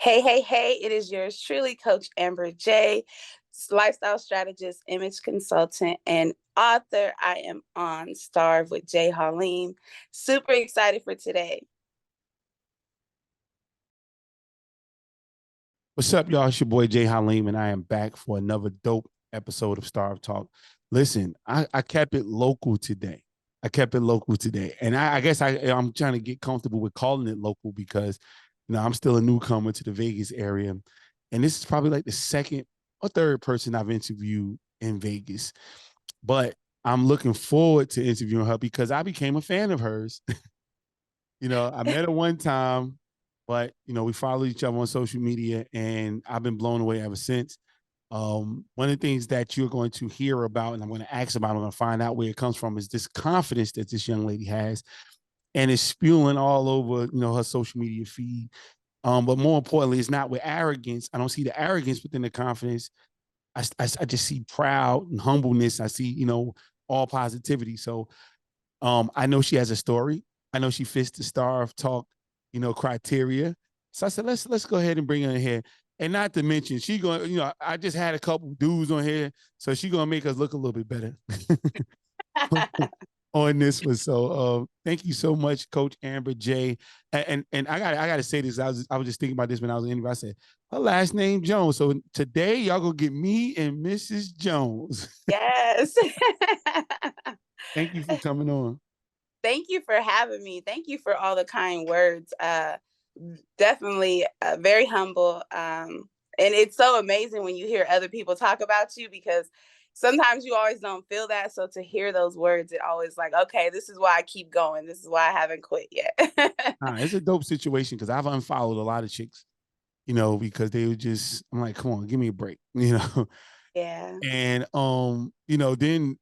Hey, hey, hey, it is yours truly, Coach Amber J, lifestyle strategist, image consultant, and author. I am on S.T.A.R.V.E with Jay Halim. Super excited for today. What's up, y'all? It's your boy Jay Halim, and I am back for another dope episode of S.T.A.R.V.E Talk. Listen, I kept it local today. And I guess I'm trying to get comfortable with calling it local because, I'm still a newcomer to the Vegas area, and this is probably like the second or third person I've interviewed in Vegas. But I'm looking forward to interviewing her because I became a fan of hers. I met her one time, but we followed each other on social media, and I've been blown away ever since. One of the things that you're going to hear about, and I'm going to ask about, I'm going to find out where it comes from, is this confidence that this young lady has, and it's spewing all over, her social media feed. But more importantly, it's not with arrogance. I don't see the arrogance within the confidence. I just see proud and humbleness. I see, all positivity. So I know she has a story. I know she fits the S.T.A.R.V.E Talk, criteria. So I said, let's go ahead and bring her in here. And not to mention, she going, I just had a couple dudes on here, so she gonna make us look a little bit better on this one. So thank you so much, Coach Amber J. And I gotta say this. I was just thinking about this when I was in the interview. I said, her last name Jones. So today y'all gonna get me and Mrs. Jones. Yes. Thank you for coming on. Thank you for having me. Thank you for all the kind words. Definitely very humble. And it's so amazing when you hear other people talk about you because sometimes you always don't feel that. So to hear those words, it always like, okay, this is why I keep going. This is why I haven't quit yet. It's a dope situation because I've unfollowed a lot of chicks, because they would just, I'm like, come on, give me a break, Yeah. And then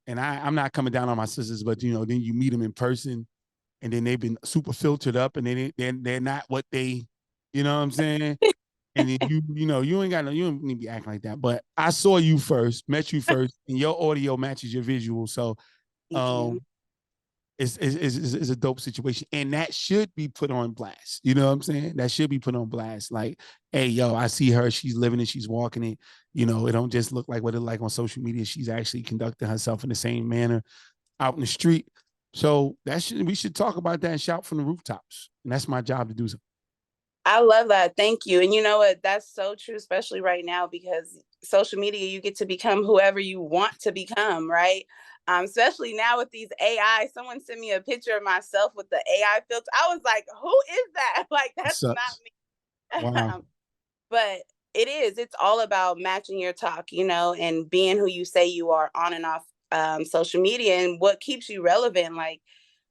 and I'm not coming down on my sisters, but then you meet them in person, and then they've been super filtered up, and they're not what they, you know what I'm saying? And then you ain't got no, you don't need to be acting like that. But I saw you first, met you first, and your audio matches your visual, so Thank you. um is a dope situation, and that should be put on blast. You know what I'm saying? That should be put on blast. Like, hey, yo, I see her. She's living it. She's walking it. It don't just look like what it like on social media. She's actually conducting herself in the same manner out in the street. So we should talk about that and shout from the rooftops. And that's my job to do so. I love that. Thank you. And you know what? That's so true, especially right now, because social media, you get to become whoever you want to become, right? Especially now with these AI. Someone sent me a picture of myself with the AI filter. I was like, who is that? Like, It that's not sucks. me. Wow. But it is. It's all about matching your talk, and being who you say you are on and off social media and what keeps you relevant. Like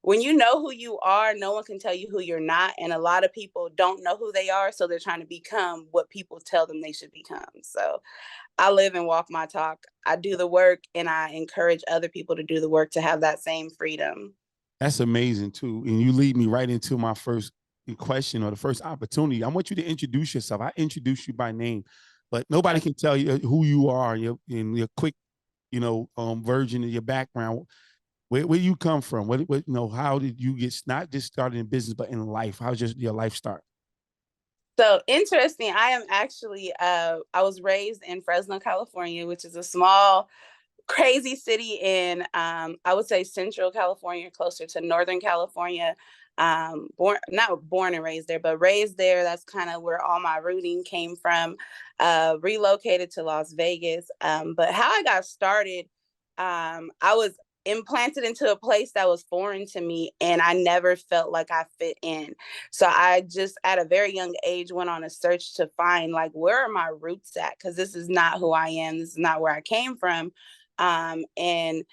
when you know who you are, no one can tell you who you're not. And a lot of people don't know who they are. So they're trying to become what people tell them they should become. So I live and walk my talk. I do the work and I encourage other people to do the work to have that same freedom. That's amazing too. And you lead me right into my first question or the first opportunity. I want you to introduce yourself. I introduce you by name, but nobody can tell you who you are in your quick, version of your background. Where you come from? How did you get not just started in business, but in life? How's your life start? So interesting. I am actually, I was raised in Fresno, California, which is a small, crazy city in, I would say Central California, closer to Northern California. Not born and raised there, but raised there. That's kind of where all my rooting came from. Relocated to Las Vegas. But how I got started, I was implanted into a place that was foreign to me and I never felt like I fit in. So I just at a very young age went on a search to find like where are my roots at, because this is not who I am, this is not where I came from. And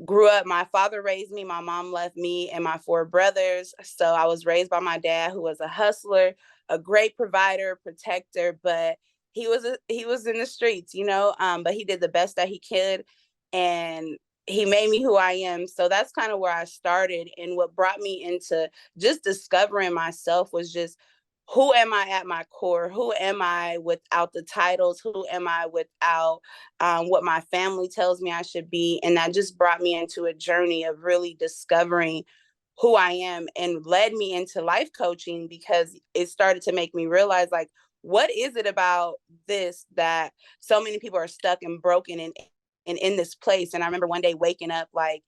grew up, my father raised me, my mom left me and my four brothers, so I was raised by my dad, who was a hustler, a great provider, protector, but he was in the streets, but he did the best that he could, and he made me who I am. So that's kind of where I started. And what brought me into just discovering myself was just who am I at my core? Who am I without the titles? Who am I without what my family tells me I should be? And that just brought me into a journey of really discovering who I am and led me into life coaching, because it started to make me realize, like, what is it about this that so many people are stuck and broken and in this place? And I remember one day waking up like,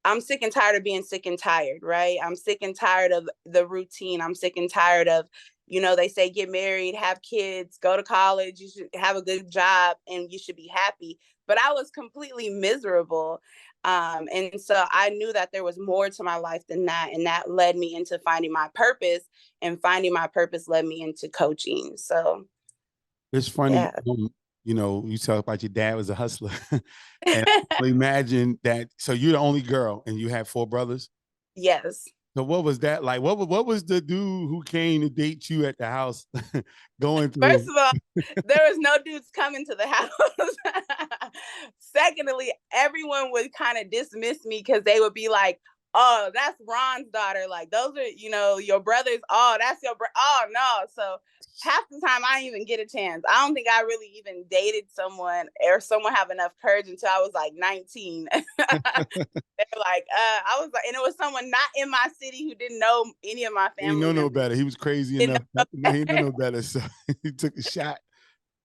I'm sick and tired of being sick and tired, right? I'm sick and tired of the routine. I'm sick and tired of, they say get married, have kids, go to college, you should have a good job, and you should be happy. But I was completely miserable. And so I knew that there was more to my life than that. And that led me into finding my purpose, and finding my purpose led me into coaching. So, It's funny, yeah. you talk about your dad was a hustler. And I imagine that. So you're the only girl and you have 4 brothers. Yes. So what was that like? What was the dude who came to date you at the house going First through? of all, there was no dudes coming to the house. Secondly, everyone would kind of dismiss me because they would be like, "Oh, that's Ron's daughter. Like those are, your brothers. Oh, that's your brother. Oh no." So half the time I didn't even get a chance. I don't think I really even dated someone, or someone have enough courage, until I was like 19. They're like, I was like, and it was someone not in my city who didn't know any of my He family know no members. better. He was crazy Didn't enough know. not to know he know no better. So he took a shot.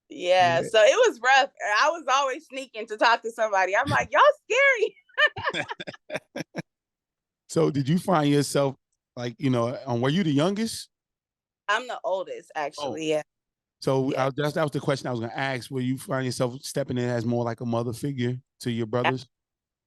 Yeah, Yeah. so it was rough. I was always sneaking to talk to somebody. I'm like, y'all scary. So did you find yourself like, were you the youngest? I'm the oldest, Oh, actually. Yeah, so yeah, that was the question I was going to ask. Where you find yourself stepping in as more like a mother figure to your brothers?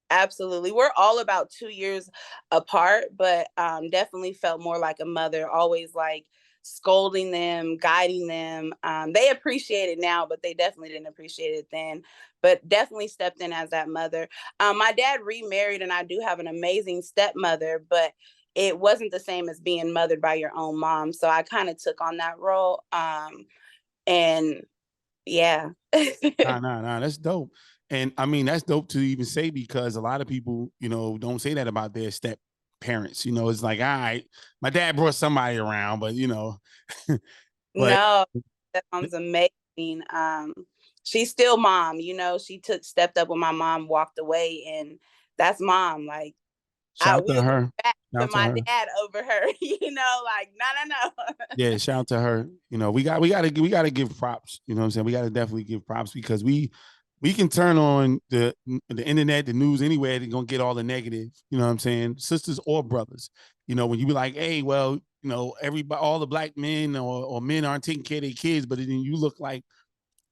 absolutely. We're all about 2 years apart, but definitely felt more like a mother. Always like scolding them, guiding them. They appreciate it now, but they definitely didn't appreciate it then. But definitely stepped in as that mother. My dad remarried, and I do have an amazing stepmother, but it wasn't the same as being mothered by your own mom. So I kind of took on that role. And yeah. Nah. That's dope. And I mean, that's dope to even say because a lot of people, don't say that about their step parents. It's like, all right, my dad brought somebody around, but but No, that sounds amazing. She's still mom, she stepped up when my mom walked away, and that's mom. Like, shout we to would go her. back to Shout to my her. dad over her, like, no. Yeah, shout out to her. We gotta give props. You know what I'm saying? We gotta definitely give props because we can turn on the internet, the news anywhere, they're gonna get all the negative, you know what I'm saying? Sisters or brothers. When you be like, hey, well, everybody, all the black men or men aren't taking care of their kids, but then you look like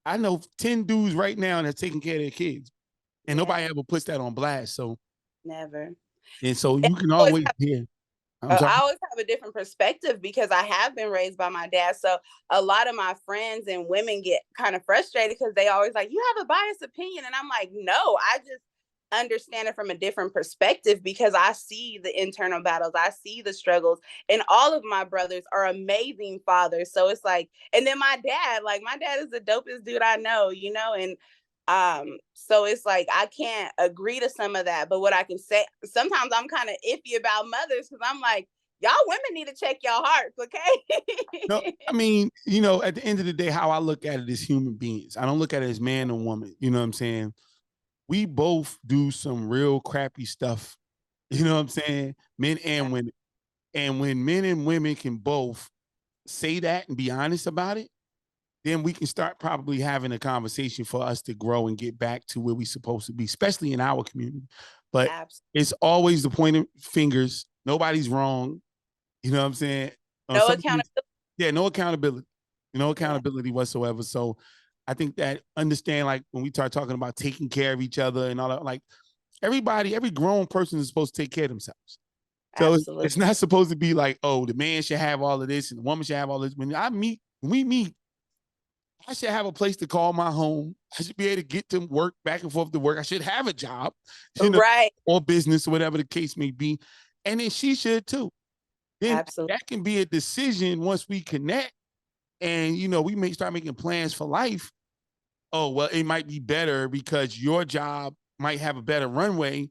I know 10 dudes right now that's taking care of their kids. And Yeah, nobody ever puts that on blast. So never. and so And you can I always always hear. I'm sorry. I always have a different perspective because I have been raised by my dad. So a lot of my friends and women get kind of frustrated because they always like, you have a biased opinion. And I'm like, no, I just understand it from a different perspective because I see the internal battles, I see the struggles, and all of my brothers are amazing fathers. So it's like, and then my dad is the dopest dude I know, and so it's like I can't agree to some of that, but what I can say, sometimes I'm kind of iffy about mothers because I'm like, y'all women need to check y'all hearts, No, okay? I mean, at the end of the day, how I look at it is human beings. I don't look at it as man or woman. You know what I'm saying? We both do some real crappy stuff. You know what I'm saying? Men and women. And when men and women can both say that and be honest about it, then we can start probably having a conversation for us to grow and get back to where we're supposed to be, especially in our community. But Absolutely. it's always the pointing fingers. Nobody's wrong. You know what I'm saying? On No some of these, accountability. yeah, no accountability, no Yeah, accountability whatsoever. So I think that understand, like when we start talking about taking care of each other and all that, like every grown person is supposed to take care of themselves. So absolutely. it's not supposed to be like, oh, the man should have all of this and the woman should have all this. When we meet, I should have a place to call my home. I should be able to get to work, back and forth to work. I should have a job, you know, Right. or business or whatever the case may be. And then she should too. Then Absolutely. that can be a decision once we connect and, we may start making plans for life. Oh, well, it might be better because your job might have a better runway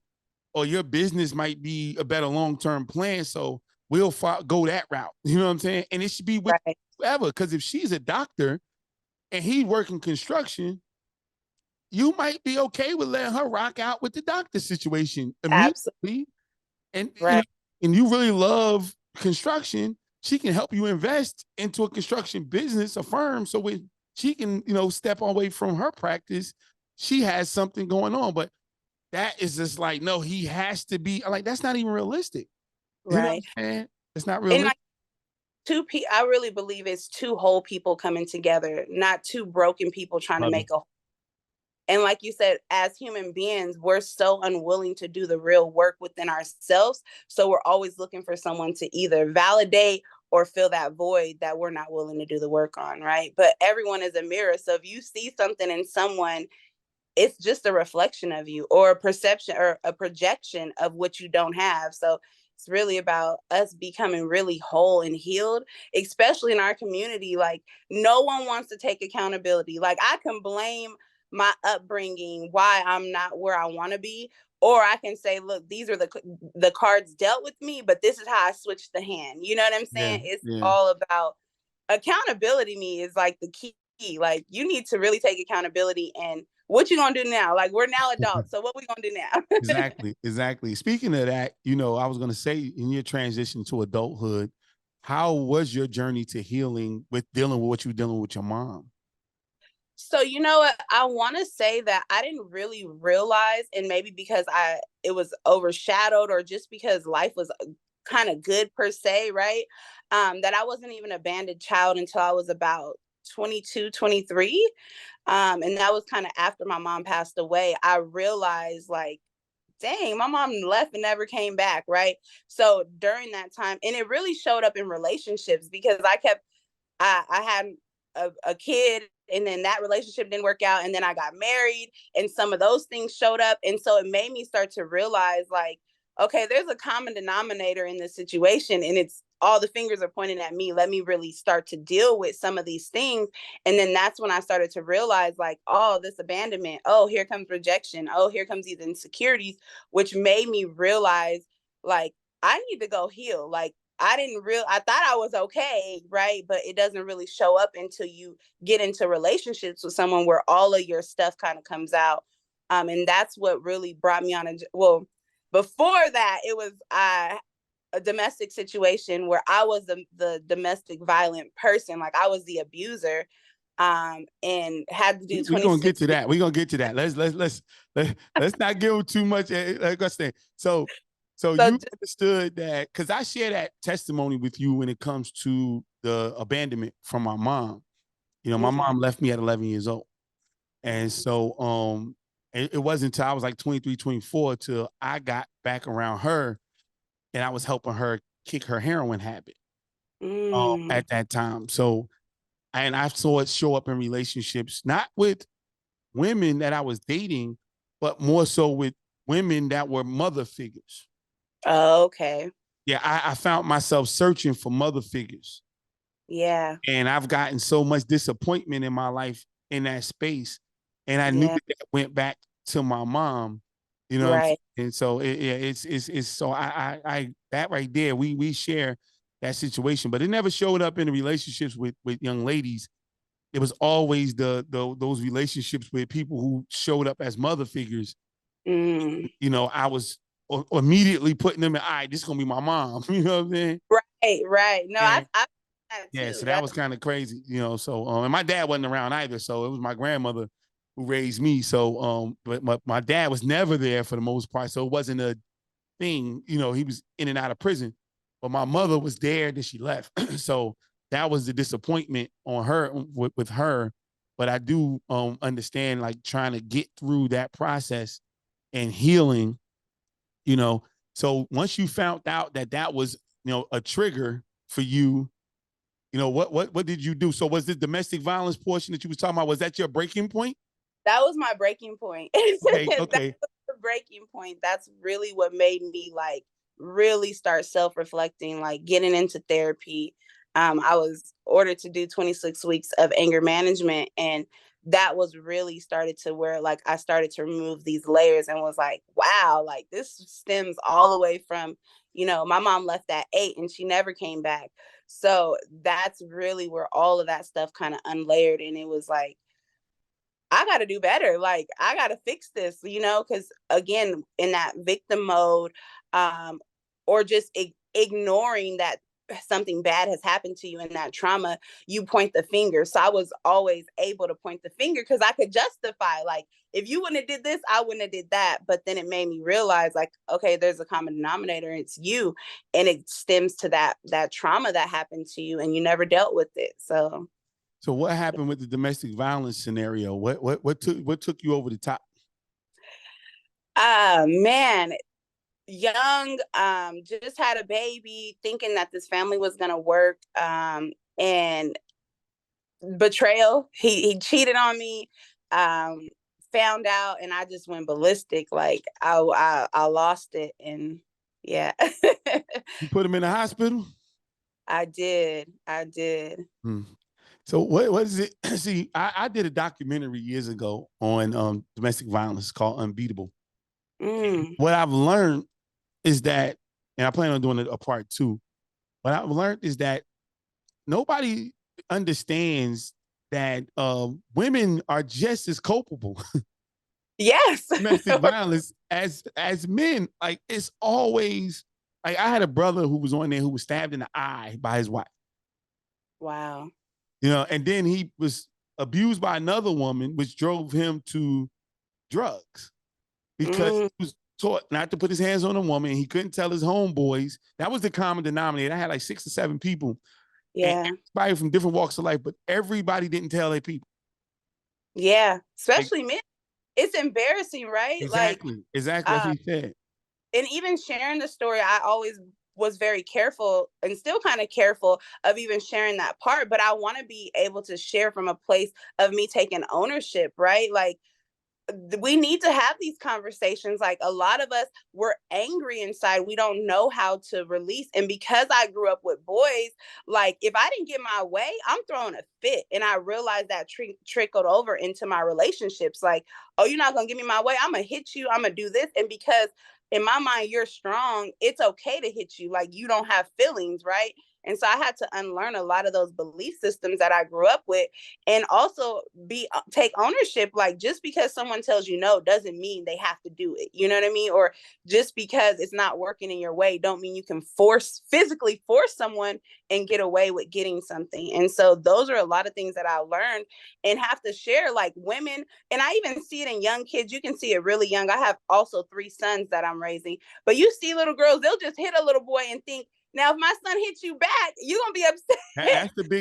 or your business might be a better long-term plan. So we'll go that route. You know what I'm saying? And it should be with Right. whoever. Because if she's a doctor and he working construction, you might be okay with letting her rock out with the doctor situation Absolutely. immediately. And Right. and you really love construction, she can help you invest into a construction business, a firm, so when she can, step away from her practice, she has something going on. But that is just like, no, he has to be like, that's not even realistic. You know what Right. I'm saying? It's not And realistic. like I really believe it's two whole people coming together, not two broken people trying to Love it. make a. And like you said, as human beings, we're so unwilling to do the real work within ourselves. So we're always looking for someone to either validate or fill that void that we're not willing to do the work on, right? But everyone is a mirror. So if you see something in someone, it's just a reflection of you, or a perception or a projection of what you don't have. So it's really about us becoming really whole and healed, especially in our community. Like, no one wants to take accountability. Like, I can blame my upbringing, why I'm not where I want to be, or I can say, look, these are the cards dealt with me, but this is how I switched the hand. You know what I'm Yeah, saying? It's yeah. all about accountability. Me is like the key. Like, you need to really take accountability, and what you gonna do now? Like, we're now adults, so what we gonna do now? Exactly, exactly. Speaking of that, I was gonna say, in your transition to adulthood, how was your journey to healing with dealing with what you were dealing with your mom? So you know what? I want to say that I didn't really realize, and maybe because it was overshadowed, or just because life was kind of good per se, right? That I wasn't even a abandoned child until I was about 22, 23. And that was kind of after my mom passed away. I realized, like, dang, my mom left and never came back, right? So during that time, and it really showed up in relationships, because I had a kid, and then that relationship didn't work out, and then I got married, and some of those things showed up, and so it made me start to realize, like, okay, there's a common denominator in this situation, and it's all the fingers are pointing at me. Let me really start to deal with some of these things. And then that's when I started to realize, like, oh, this abandonment, oh, here comes rejection, oh, here comes these insecurities, which made me realize, like, I need to go heal. Like, I thought I was okay, right? But it doesn't really show up until you get into relationships with someone where all of your stuff kind of comes out. And that's what really brought me on well, before that, it was a domestic situation where I was the domestic violent person. Like, I was the abuser, and had to do We're gonna get 26 to weeks. that. We're gonna get to that. Let's not give too much. Like I said, so So you understood that, because I share that testimony with you when it comes to the abandonment from my mom. My okay. mom left me at 11 years old, and so it wasn't until I was like 23, 24 till I got back around her, and I was helping her kick her heroin habit Mm. at that time. So, and I saw it show up in relationships, not with women that I was dating, but more so with women that were mother figures. Oh, okay. Yeah, I found myself searching for mother figures. Yeah. And I've gotten so much disappointment in my life in that space. And I knew Yeah. that went back to my mom, you know what I'm saying? Right. And so it's so I that right there, we share that situation, but it never showed up in the relationships with young ladies. It was always those relationships with people who showed up as mother figures. Mm. I was immediately putting them in, all right, this is gonna be my mom. You know what I'm saying? Right. Right. No, And I that yeah, too. so that That's was kind of crazy, So and my dad wasn't around either, so it was my grandmother who raised me. So but my dad was never there for the most part, so it wasn't a thing. He was in and out of prison, but my mother was there. Then she left, so that was the disappointment on her with her. But I do understand, like, trying to get through that process and healing. You know, so once you found out that that was a trigger for you, what did you do? So was the domestic violence portion that you was talking about, was that your breaking point? that was my breaking point. Okay, That okay. was the breaking point. That's really what made me, like, really start self-reflecting, like getting into therapy. I was ordered to do 26 weeks of anger management, and that was really started to where, like, I started to remove these layers and was like, wow, like, this stems all the way from, my mom left at 8 and she never came back. So that's really where all of that stuff kind of unlayered, and it was like, I got to do better. Like, I got to fix this, because again, in that victim mode, um, or just ignoring that something bad has happened to you in that trauma, you point the finger. So I was always able to point the finger because I could justify, like, if you wouldn't have did this, I wouldn't have did that. But then it made me realize, like, okay, there's a common denominator, it's you, and it stems to that trauma that happened to you and you never dealt with it. So what happened with the domestic violence scenario? What took you over the top? Man, young, just had a baby, thinking that this family was gonna work, and betrayal. He cheated on me, um, found out, and I just went ballistic. Like I lost it, and yeah. You put him in the hospital? I did. I did. Hmm. So what is it? See, I did a documentary years ago on domestic violence called Unbeatable. Mm. What I've learned is that, and I plan on doing a part two. What I've learned is that nobody understands that women are just as culpable Yes. domestic violence as men. Like it's always like I had a brother who was on there who was stabbed in the eye by his wife. Wow. You know, and then he was abused by another woman, which drove him to drugs because Mm. he was taught not to put his hands on a woman. He couldn't tell his homeboys. That was the common denominator. I had like 6 or 7 people, and Yeah. everybody from different walks of life, but everybody didn't tell their people. Yeah. Like, Especially men. It's embarrassing, right? Like, exactly. That's uh, what he said. and even sharing the story, I always was very careful and still kind of careful of even sharing that part. But I want to be able to share from a place of me taking ownership, right? Like, we need to have these conversations. Like, a lot of us, we're angry inside, we don't know how to release. And because I grew up with boys, like, if I didn't get my way, I'm throwing a fit. And I realized that trickled over into my relationships. Like, oh, you're not gonna give me my way, I'm gonna hit you, I'm gonna do this. And because in my mind you're strong, it's okay to hit you, like you don't have feelings, right? And so I had to unlearn a lot of those belief systems that I grew up with, and also be take ownership. Like, just because someone tells you no doesn't mean they have to do it, you know what I mean? Or just because it's not working in your way don't mean you can physically force someone and get away with getting something. And so those are a lot of things that I learned and have to share. Like, women, and I even see it in young kids, you can see it really young. I have also 3 sons that I'm raising, but you see little girls, they'll just hit a little boy and think, now if my son hits you back, you're gonna be upset.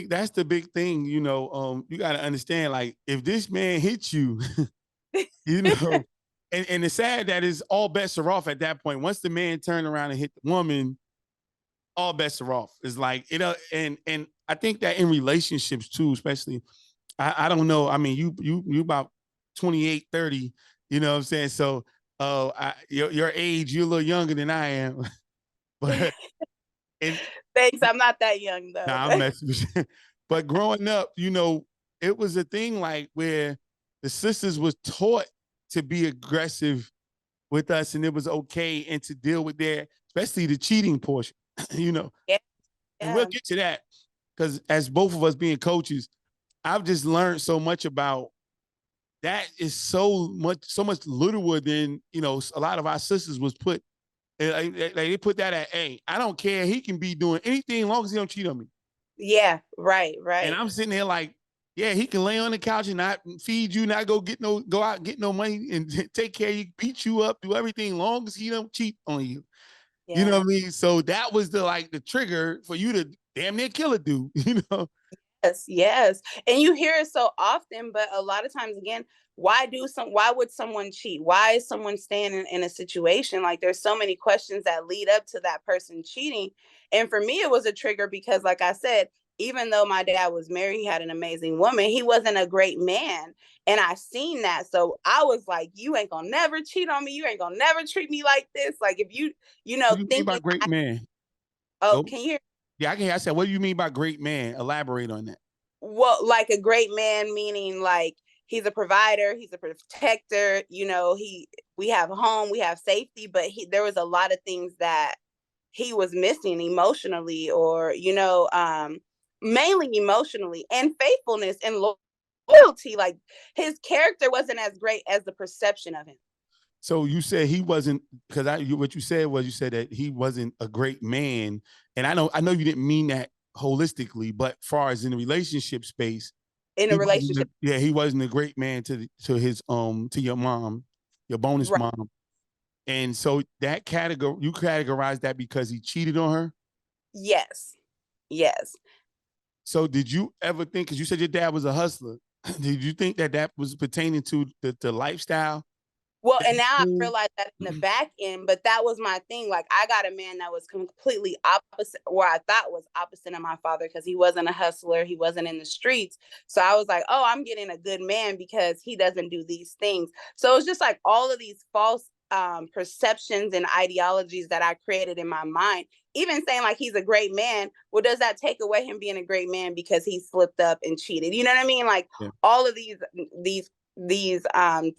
That's the big thing, you know. You got to understand, like, if this man hits you, you know, and it's sad that is all bets are off at that point. Once the man turned around and hit the woman, all bets are off. It's like, you know, and I think that in relationships too, especially, I don't know. I mean, you about 28, 30, you know what I'm saying? So your age, you're a little younger than I am. But and Thanks, I'm not that young though. nah, I'm messing with you. But growing up, you know, it was a thing like where the sisters was taught to be aggressive with us, and it was okay, and to deal with their, especially the cheating portion, you know. Yeah, And we'll yeah, get to that because as both of us being coaches, I've just learned so much about that. Is so much littler than, you know, a lot of our sisters was put. Like they put that at, hey, I don't care. He can be doing anything as long as he don't cheat on me. yeah. Right, And right. I'm sitting there like, yeah, he can lay on the couch and not feed you, not go out, get no money and take care of you, beat you up, do everything long as he don't cheat on you. You know what Yeah. I mean? So that was the trigger for you to damn near kill a dude, you know? Yes, yes. And you hear it so often, but a lot of times, again, why would someone cheat? Why is someone staying in a situation? Like, there's so many questions that lead up to that person cheating. And for me, it was a trigger because, like I said, even though my dad was married, he had an amazing woman, he wasn't a great man. And I seen that. So I was like, you ain't gonna never cheat on me. You ain't gonna never treat me like this. Like, if What do you mean by thinking, great man? oh, Go. can you hear? Yeah, I can hear. I said, what do you mean by great man? Elaborate on that. Well, like a great man, meaning like he's a provider, he's a protector, we have home, we have safety, but there was a lot of things that he was missing emotionally, or mainly emotionally, and faithfulness and loyalty. Like, his character wasn't as great as the perception of him. So you said he wasn't, because what you said was, you said that he wasn't a great man, and I know you didn't mean that holistically, but far as in the relationship space, in a relationship. he wasn't a great man to his to your mom, your bonus Right. mom, and so that category, you categorize that because he cheated on her. Yes. Yes. So did you ever think, because you said your dad was a hustler, did you think that that was pertaining to the lifestyle? Well, and now I realize that in the back end, but that was my thing. Like, I got a man that was completely opposite, where I thought was opposite of my father, because he wasn't a hustler, he wasn't in the streets. So I was like, oh, I'm getting a good man because he doesn't do these things. So it's just like all of these false perceptions and ideologies that I created in my mind. Even saying like he's a great man, well, does that take away him being a great man because he slipped up and cheated? You know what I mean? Like, Yeah. all of these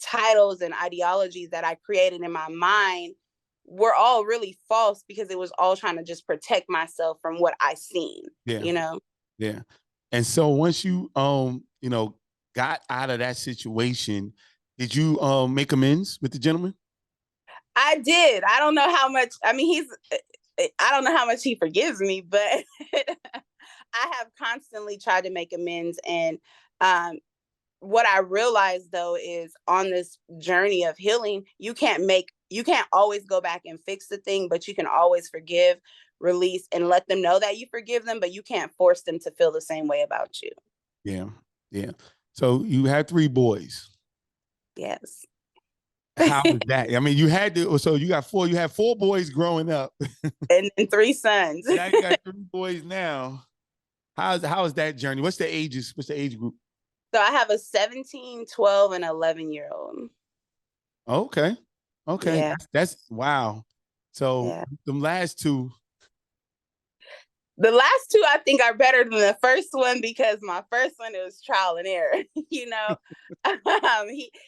titles and ideologies that I created in my mind were all really false, because it was all trying to just protect myself from what I seen, Yeah. you know? Yeah. And so once you got out of that situation, did you make amends with the gentleman? I did. I don't know how much, I mean, I don't know how much he forgives me, but I have constantly tried to make amends. And um, what I realized though is, on this journey of healing, you can't always go back and fix the thing, but you can always forgive, release, and let them know that you forgive them, but you can't force them to feel the same way about you. Yeah. Yeah. So you had 3 boys. Yes. How was that? I mean, you had to, so you had 4 boys growing up. And 3 sons. Now you got 3 boys now. How is that journey? What's the ages? What's the age group? So I have a 17, 12, and 11-year-old. Okay. Okay. Yeah. That's wow. So Yeah. the last two. The last two I think are better than the first one, because my first one, it was trial and error. you know,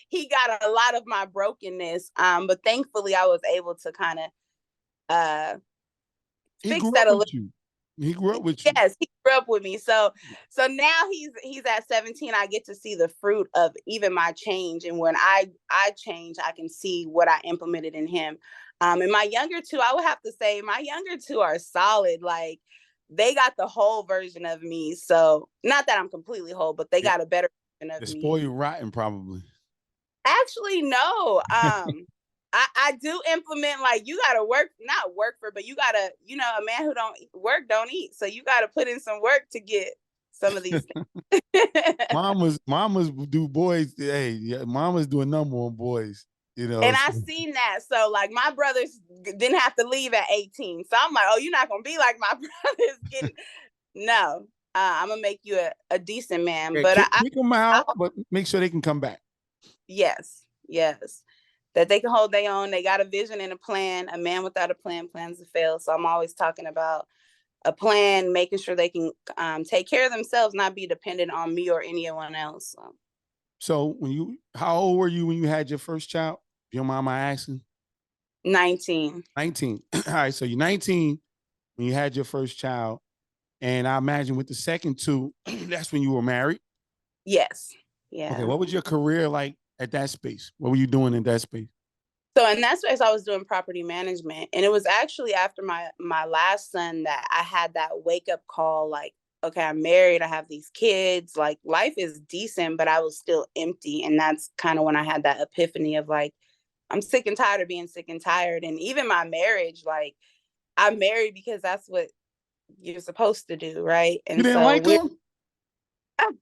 he got a lot of my brokenness, but thankfully I was able to kind of uh, He fix grew that up a with little. you. He grew up with you. Yes, he grew up with me. So now he's at 17. I get to see the fruit of even my change, and when I change, I can see what I implemented in him. And my younger two, I would have to say, my younger two are solid. Like, they got the whole version of me. So, not that I'm completely whole, but they Yeah. got a better version of The me. spoiled rotten, probably. Actually, no. I do implement, like, you gotta work, not work for, but you gotta, a man who don't work don't eat. So you gotta put in some work to get some of these things. Mamas do boys. Hey, yeah, mamas do a number on boys. You know. And I So, seen that. So, like, my brothers didn't have to leave at 18. So I'm like, oh, you're not gonna be like my brothers getting no. I'm gonna make you a decent man. yeah, But kick them out, but make sure they can come back. yes, yes. That they can hold their own. They got a vision and a plan. A man without a plan plans to fail. So I'm always talking about a plan, making sure they can take care of themselves, not be dependent on me or anyone else. So how old were you when you had your first child? If your mama asking? 19. 19. All right, so you're 19 when you had your first child, and I imagine with the second two, that's when you were married. Yes. Okay, Yeah. what was your career like at that space? What were you doing in that space? So in that space, I was doing property management, and it was actually after my last son that I had that wake up call. Like, okay, I'm married, I have these kids, like, life is decent, but I was still empty, and that's kind of when I had that epiphany of, like, I'm sick and tired of being sick and tired. And even my marriage, like, I'm married because that's what you're supposed to do, right? You And didn't so like we're him? I'm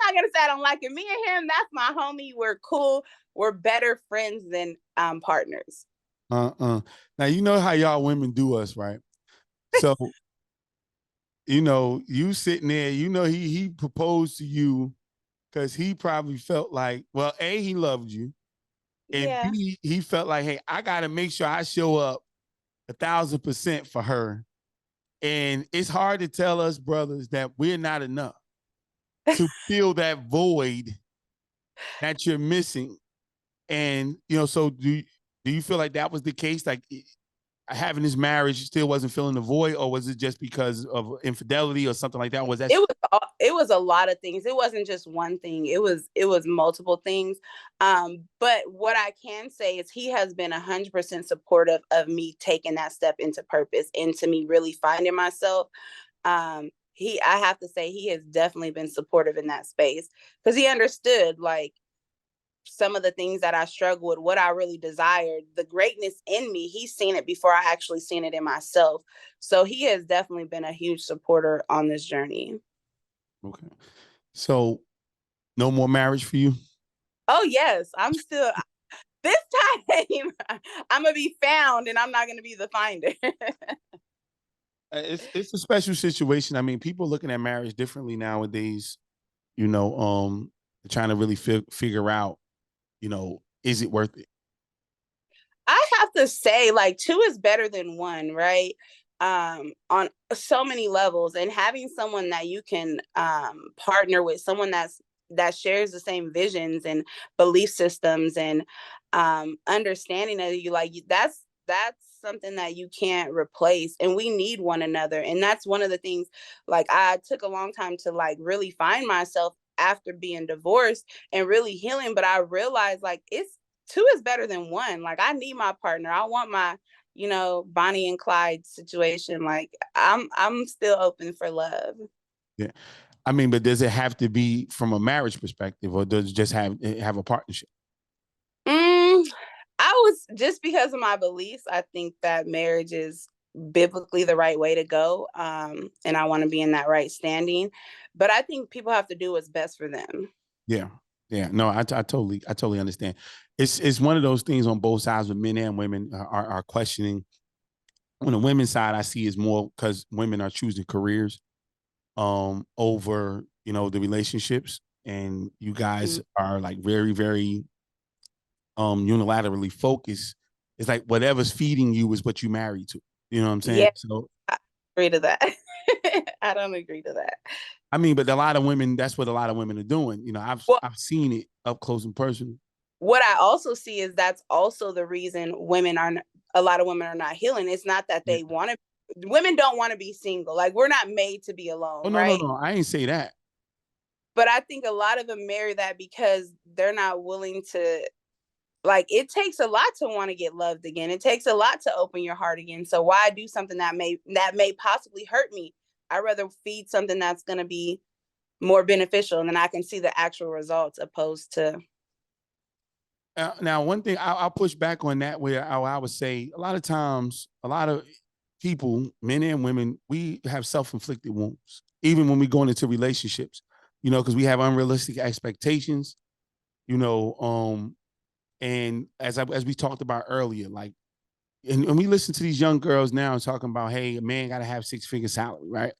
not gonna say I don't like him. Me and him, that's my homie. We're cool. We're better friends than partners. Now you know how y'all women do us, right? So you sitting there, he proposed to you because he probably felt like, well, A, he loved you, and Yeah. B, he felt like, hey, I gotta make sure I show up 1,000% for her. And it's hard to tell us brothers that we're not enough to fill that void that you're missing. And so do you feel like that was the case? Like, having this marriage still wasn't filling the void, or was it just because of infidelity or something like that? Was that It was a lot of things. It wasn't just one thing. It was multiple things. But what I can say is he has been 100% supportive of me taking that step into purpose, into me really finding myself. I have to say he has definitely been supportive in that space, because he understood like some of the things that I struggled with, what I really desired, the greatness in me. He's seen it before I actually seen it in myself. So he has definitely been a huge supporter on this journey. okay? So no more marriage for you? Oh yes, I'm still this time I'm gonna be found and I'm not gonna be the finder. It's a special situation. I mean, people looking at marriage differently nowadays. You know, trying to really figure out, is it worth it? I have to say, like, two is better than one, right? On so many levels, and having someone that you can partner with, someone that shares the same visions and belief systems and understanding of you, like that's something that you can't replace. And we need one another. And that's one of the things, like, I took a long time to like really find myself after being divorced and really healing. But I realized like two is better than one. Like, I need my partner. I want my, Bonnie and Clyde situation. Like, I'm still open for love. Yeah. I mean, but does it have to be from a marriage perspective, or does it just have a partnership? Mm, I was just because of my beliefs, I think that marriage is biblically the right way to go. And I want to be in that right standing. But I think people have to do what's best for them. Yeah. Yeah. No, I totally understand. It's one of those things on both sides, with men and women are questioning. On the women's side, I see is more because women are choosing careers over, the relationships. And you guys Mhm. are like very, very unilaterally focused. It's like whatever's feeding you is what you marry to. You know what I'm saying? Yeah, So I agree to that. I don't agree to that. I mean, but a lot of women, that's what a lot of women are doing. I've Well, I've seen it up close and personal. what I also see is that's also the reason a lot of women are not healing. It's not that Yeah. they want to, women don't want to be single. Like, we're not made to be Oh alone, no, no, right? no. I ain't say that. But I think a lot of them marry that because they're not willing to, like, it takes a lot to want to get loved again. It takes a lot to open your heart again. So why do something that may possibly hurt me? I'd rather feed something that's going to be more beneficial and then I can see the actual results opposed to. Now, one thing I'll push back on that, where I would say a lot of times, a lot of people, men and women, we have self-inflicted wounds, even when we go into relationships, because we have unrealistic expectations, you know, and as we talked about earlier, like, and we listen to these young girls now talking about, hey, a man got to have six-figure salary, right?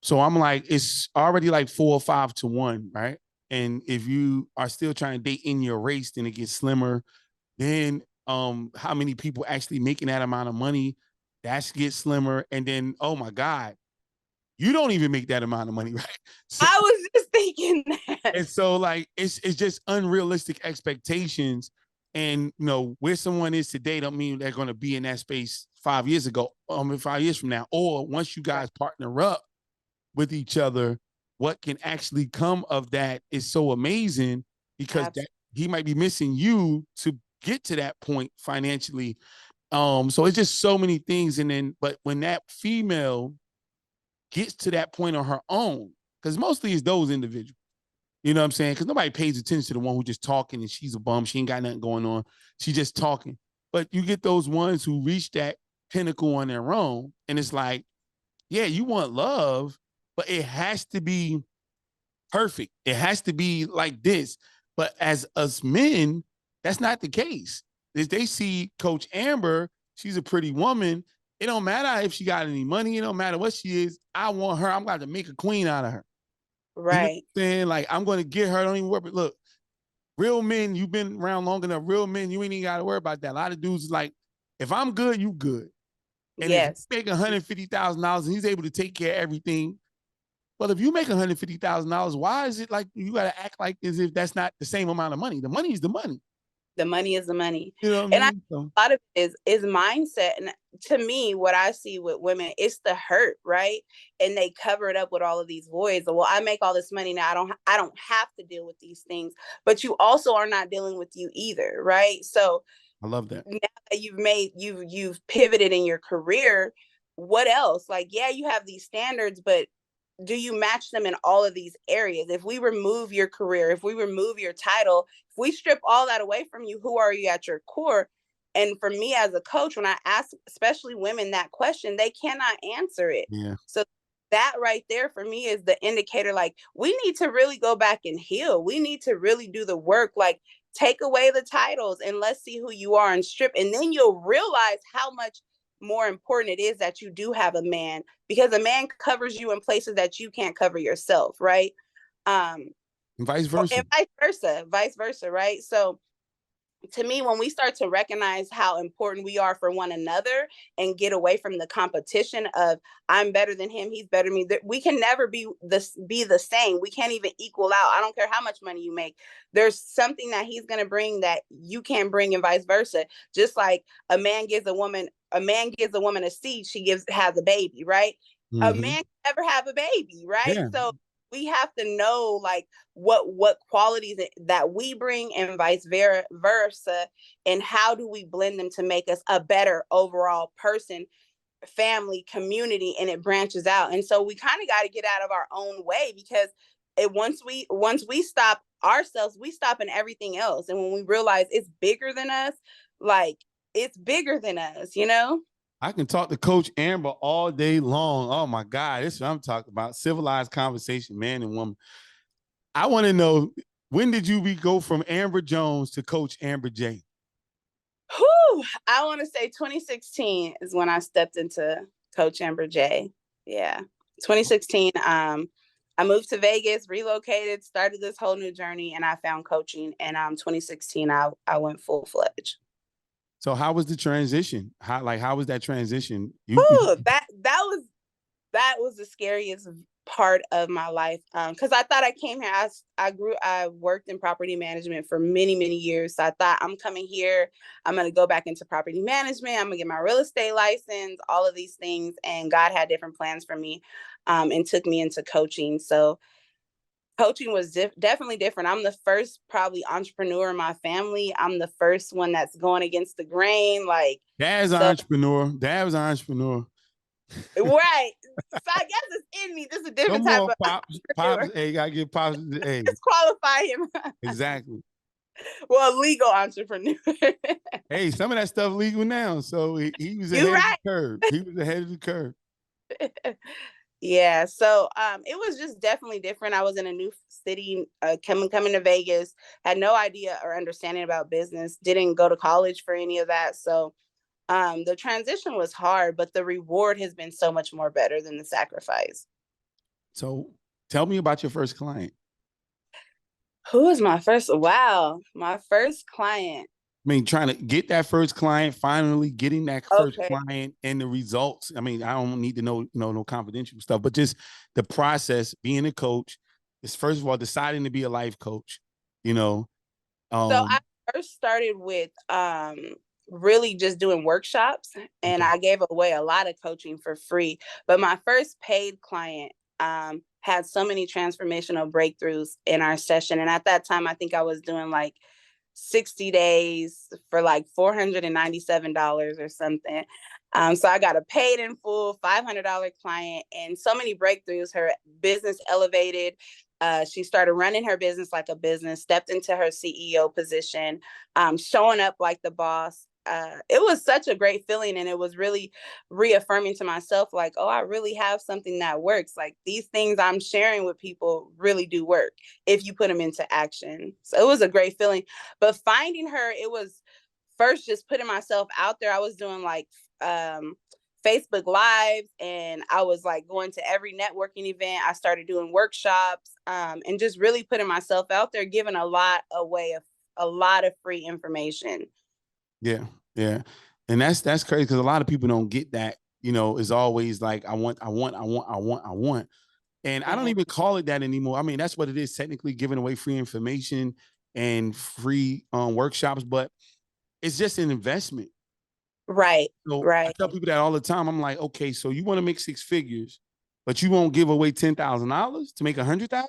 So I'm like, it's already like 4 or 5 to 1, right? And if you are still trying to date in your race, then it gets slimmer. Then how many people actually making that amount of money? That gets slimmer. And then, oh my God, you don't even make that amount of money, right? So I was just thinking that. and so like it's just unrealistic expectations. And where someone is today don't mean they're gonna be in that space 5 years ago, 5 years from now. Or once you Right. guys partner up with each other, what can actually come of that is so amazing, because that Absolutely. he might be missing you to get to that point financially. So it's just so many things. And then, but when that female gets to that point on her own, because mostly it's those individuals, you know what I'm saying? Because nobody pays attention to the one who just talking and she's a bum. She ain't got nothing going on. She just talking. But you get those ones who reach that pinnacle on their own. And it's like, yeah, you want love, but it has to be perfect. It has to be like this. But as us men, that's not the case. If they see Coach Amber, she's a pretty woman. It don't matter if she got any money. It don't matter what she is. I want her. I'm going to make a queen out of her. You know Right. what I'm saying? Like, I'm going to get her. Don't even worry. But look, real men, you've been around long enough. Real men, you ain't even got to worry about that. A lot of dudes is like, if I'm good, you good. And if you Yes. make $150,000 and he's able to take care of everything, well, if you make $150,000, why is it like you got to act like as if that's not the same amount of money? The money is the money. The money is the money. You know what I And mean? So, a lot of it is mindset. And to me, what I see with women, it's the hurt, right? And they cover it up with all of these voids. Well, I make all this money now. I don't have to deal with these things. But you also are not dealing with you either, right? So I love that. now that you've pivoted in your career, what else? Like, yeah, you have these standards, but do you match them in all of these areas? If we remove your career, if we remove your title, if we strip all that away from you, who are you at your core? And for me as a coach, when I ask especially women that question, they cannot answer it. Yeah. So that right there for me is the indicator, like, we need to really go back and heal. We need to really do the work, like, take away the titles and let's see who you are and strip, and then you'll realize how much more important it is that you do have a man, because a man covers you in places that you can't cover yourself, right? um And vice or, versa. and vice versa, right? So to me, when we start to recognize how important we are for one another and get away from the competition of I'm better than him, he's better than me, we can never be the same. We can't even equal out. I don't care how much money you make. There's something that he's going to bring that you can't bring, and vice versa. Just like a man gives a woman a seed, has a baby, right? A Mm-hmm. man can never have a baby, right? Yeah. So we have to know, like, what qualities that we bring and vice versa, and how do we blend them to make us a better overall person, family, community, and it branches out. And so we kind of got to get out of our own way, because once we stop ourselves, we stop in everything else. And when we realize it's bigger than us, like, it's bigger than us. I can talk to Coach Amber all day long. Oh my God, this is what I'm talking about. Civilized conversation, man and woman. I want to know, when did you go from Amber Jones to Coach Amber J? Whew, I want to say 2016 is when I stepped into CoachAmberJ. Yeah, 2016. I moved to Vegas, relocated, started this whole new journey, and I found coaching. And 2016, I went full fledged. So how was the transition? How was that transition? Whew, that was the scariest part of my life, because I thought I came here. I worked in property management for many years, so I thought, I'm coming here, I'm going to go back into property management, I'm going to get my real estate license, all of these things, and God had different plans for me, and took me into coaching. So coaching was definitely different. I'm the first probably entrepreneur in my family. I'm the first one that's going against the grain, like. Dad's an So entrepreneur. Dad was an entrepreneur. right. So I guess it's in me. This is a different Come type on, of pops. Pops, entrepreneur. hey, gotta give pops. Hey, Disqualify him. exactly. Well, legal entrepreneur. Hey, some of that stuff legal now. So he was You ahead of the right. curve. He was ahead of the curve. Yeah. So it was just definitely different. I was in a new city, coming to Vegas, had no idea or understanding about business, didn't go to college for any of that. So the transition was hard, but the reward has been so much more better than the sacrifice. So tell me about your first client. Who was my first? Wow, my first client. I mean, trying to get that first client, finally getting that first Okay. client and the results. I mean, I don't need to know, no confidential stuff, but just the process, being a coach is, first of all, deciding to be a life coach, you know. So I Um, first started with really just doing workshops, and okay. I gave away a lot of coaching for free. But my first paid client had so many transformational breakthroughs in our session. And at that time, I think I was doing like 60 days for like $497 or something. So I got a paid in full $500 client and so many breakthroughs. Her business elevated. She started running her business like a business, stepped into her CEO position, showing up like the boss. It was such a great feeling, and it was really reaffirming to myself, like, oh, I really have something that works. Like, these things I'm sharing with people really do work if you put them into action. So it was a great feeling. But finding her, it was first just putting myself out there. I was doing like Facebook Lives, and I was like going to every networking event. I started doing workshops, and just really putting myself out there, giving a lot away of a lot of free information. Yeah, yeah, and that's crazy because a lot of people don't get that. You know, it's always like I want, and I don't Mhm. even call it that anymore. I mean, that's what it is technically, giving away free information. and free workshops, but it's just an investment. Right. So I Right. tell people that all the time. I'm like, okay, so you want to make 6 figures, but you won't give away $10,000 to make 100,000.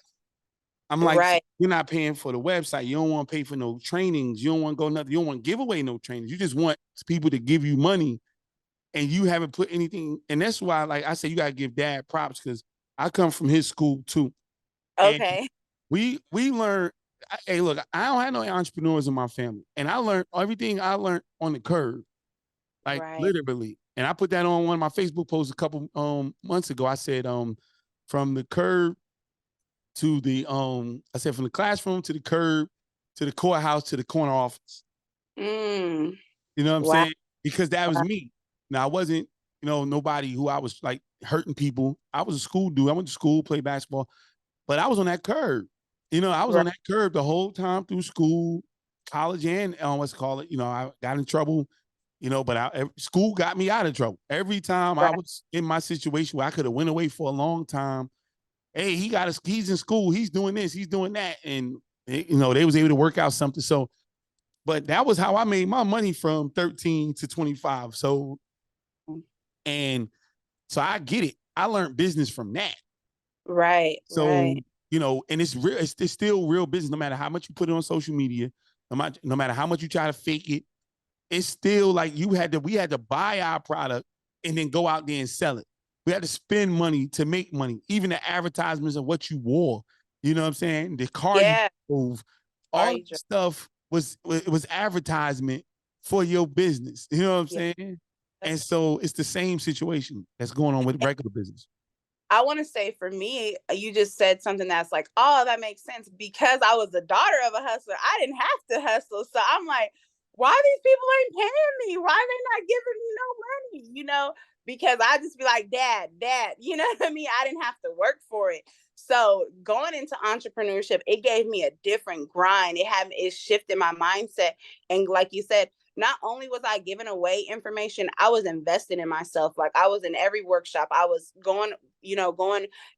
I'm like, so Right. you're not paying for the website. You don't want to pay for no trainings. You don't want to go nothing. You don't want to give away no trainings. You just want people to give you money, and you haven't put anything. And that's why, like I say, you gotta give dad props because I come from his school too, and Okay. we learn. Hey, look, I don't have no entrepreneurs in my family, and I learned everything I learned on the curve, like Right. literally. And I put that on one of my Facebook posts a couple months ago. I said from the curb to the I said from the classroom to the curb to the courthouse to the corner office. Mm. You know what I'm Wow. saying? Because that was Wow. me. Now I wasn't, nobody who I was like hurting people. I was a school dude. I went to school, played basketball, but I was on that curb. I was Right. on that curb the whole time through school, college, and what's call it. I got in trouble. But school got me out of trouble. Every time I Right. was in my situation where I could have went away for a long time. Hey, he's in school. He's doing this. He's doing that, and they was able to work out something. So, but that was how I made my money from 13 to 25. So, and so I get it. I learned business from that. Right. So, Right. and it's real, it's still real business, no matter how much you put it on social media, no matter how much you try to fake it, it's still like we had to buy our product and then go out there and sell it. We had to spend money to make money, even the advertisements of what you wore. You know what I'm saying? The car you Yeah. drove, Are all you? that stuff was advertisement for your business. You know what I'm Yeah. saying? And so it's the same situation that's going on with regular business. I want to say for me, you just said something that's like, oh, that makes sense because I was the daughter of a hustler. I didn't have to hustle. So I'm like, why these people ain't paying me? Why are they not giving me no money? Because I just be like, dad, you know what I mean? I didn't have to work for it. So going into entrepreneurship, it gave me a different grind. It shifted my mindset. And like you said, not only was I giving away information, I was investing in myself. Like I was in every workshop. I was going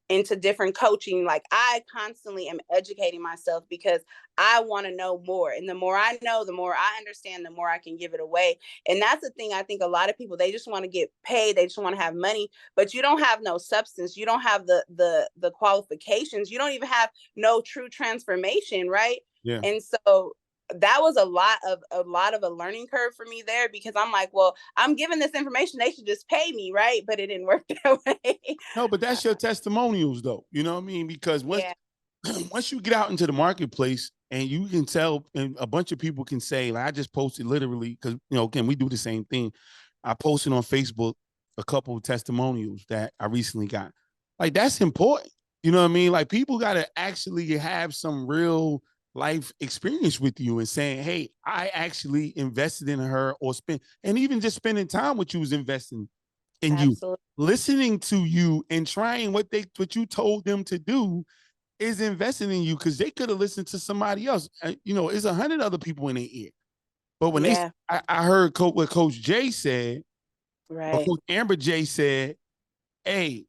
into different coaching. Like I constantly am educating myself because I want to know more. And the more I know, the more I understand, the more I can give it away. And that's the thing. I think a lot of people, they just want to get paid. They just want to have money, but you don't have no substance. You don't have the qualifications. You don't even have no true transformation, right? Yeah. And so that was a learning curve for me there because I'm like, well, I'm giving this information, they should just pay me, right? But it didn't work that way. No, but that's your testimonials though. You know what I mean? Because Yeah. once you get out into the marketplace and you can tell, and a bunch of people can say, like I just posted literally, because again, we do the same thing. I posted on Facebook a couple of testimonials that I recently got. Like that's important. You know what I mean? Like people gotta actually have some real life experience with you and saying, hey, I actually invested in her or spent, and even just spending time with you was investing in you. Absolutely. Listening to you and trying what you told them to do is investing in you because they could have listened to somebody else. It's 100 other people in their ear. But when Yeah. I heard what Coach Jay said, or Right. Coach Amber J said, "Hey,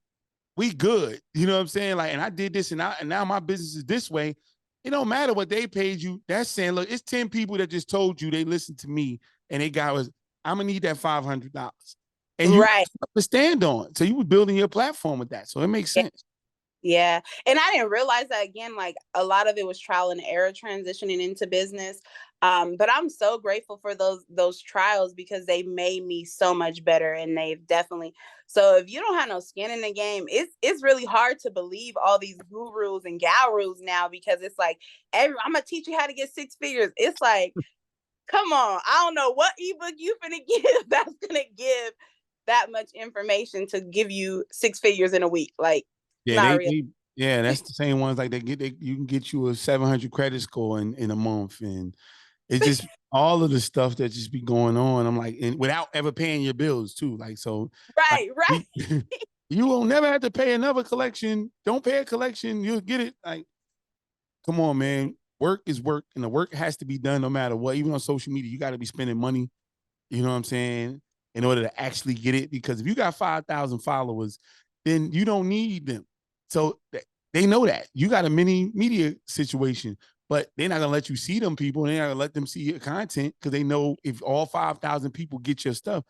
we good." You know what I'm saying? Like, and I did this, and now my business is this way. It don't matter what they paid you. That's saying, look, it's 10 people that just told you they listened to me, and they got was, I'm gonna need that $500, and you Right. have to stand on. So you were building your platform with that, so it makes Yeah. sense. Yeah. And I didn't realize that again, like a lot of it was trial and error transitioning into business. But I'm so grateful for those trials because they made me so much better and they've definitely so if you don't have no skin in the game, it's really hard to believe all these gurus and gurus now because it's like I'm gonna teach you how to get 6 figures. It's like, come on, I don't know what ebook you finna give that's gonna give that much information to give you 6 figures in a week. Like, Yeah, not real. yeah, that's the same ones like you can get you a 700 credit score in a month, and it's just all of the stuff that just be going on. I'm like, and without ever paying your bills too, like so, like Right, right. you will never have to pay another collection. Don't pay a collection, you'll get it. Like, come on, man. Work is work, and the work has to be done no matter what. Even on social media, you got to be spending money. You know what I'm saying? In order to actually get it, because if you got 5,000 followers, then you don't need them. So they know that you got a mini media situation, but they're not gonna let you see them people. They're not gonna let them see your content because they know if all 5,000 people get your stuff,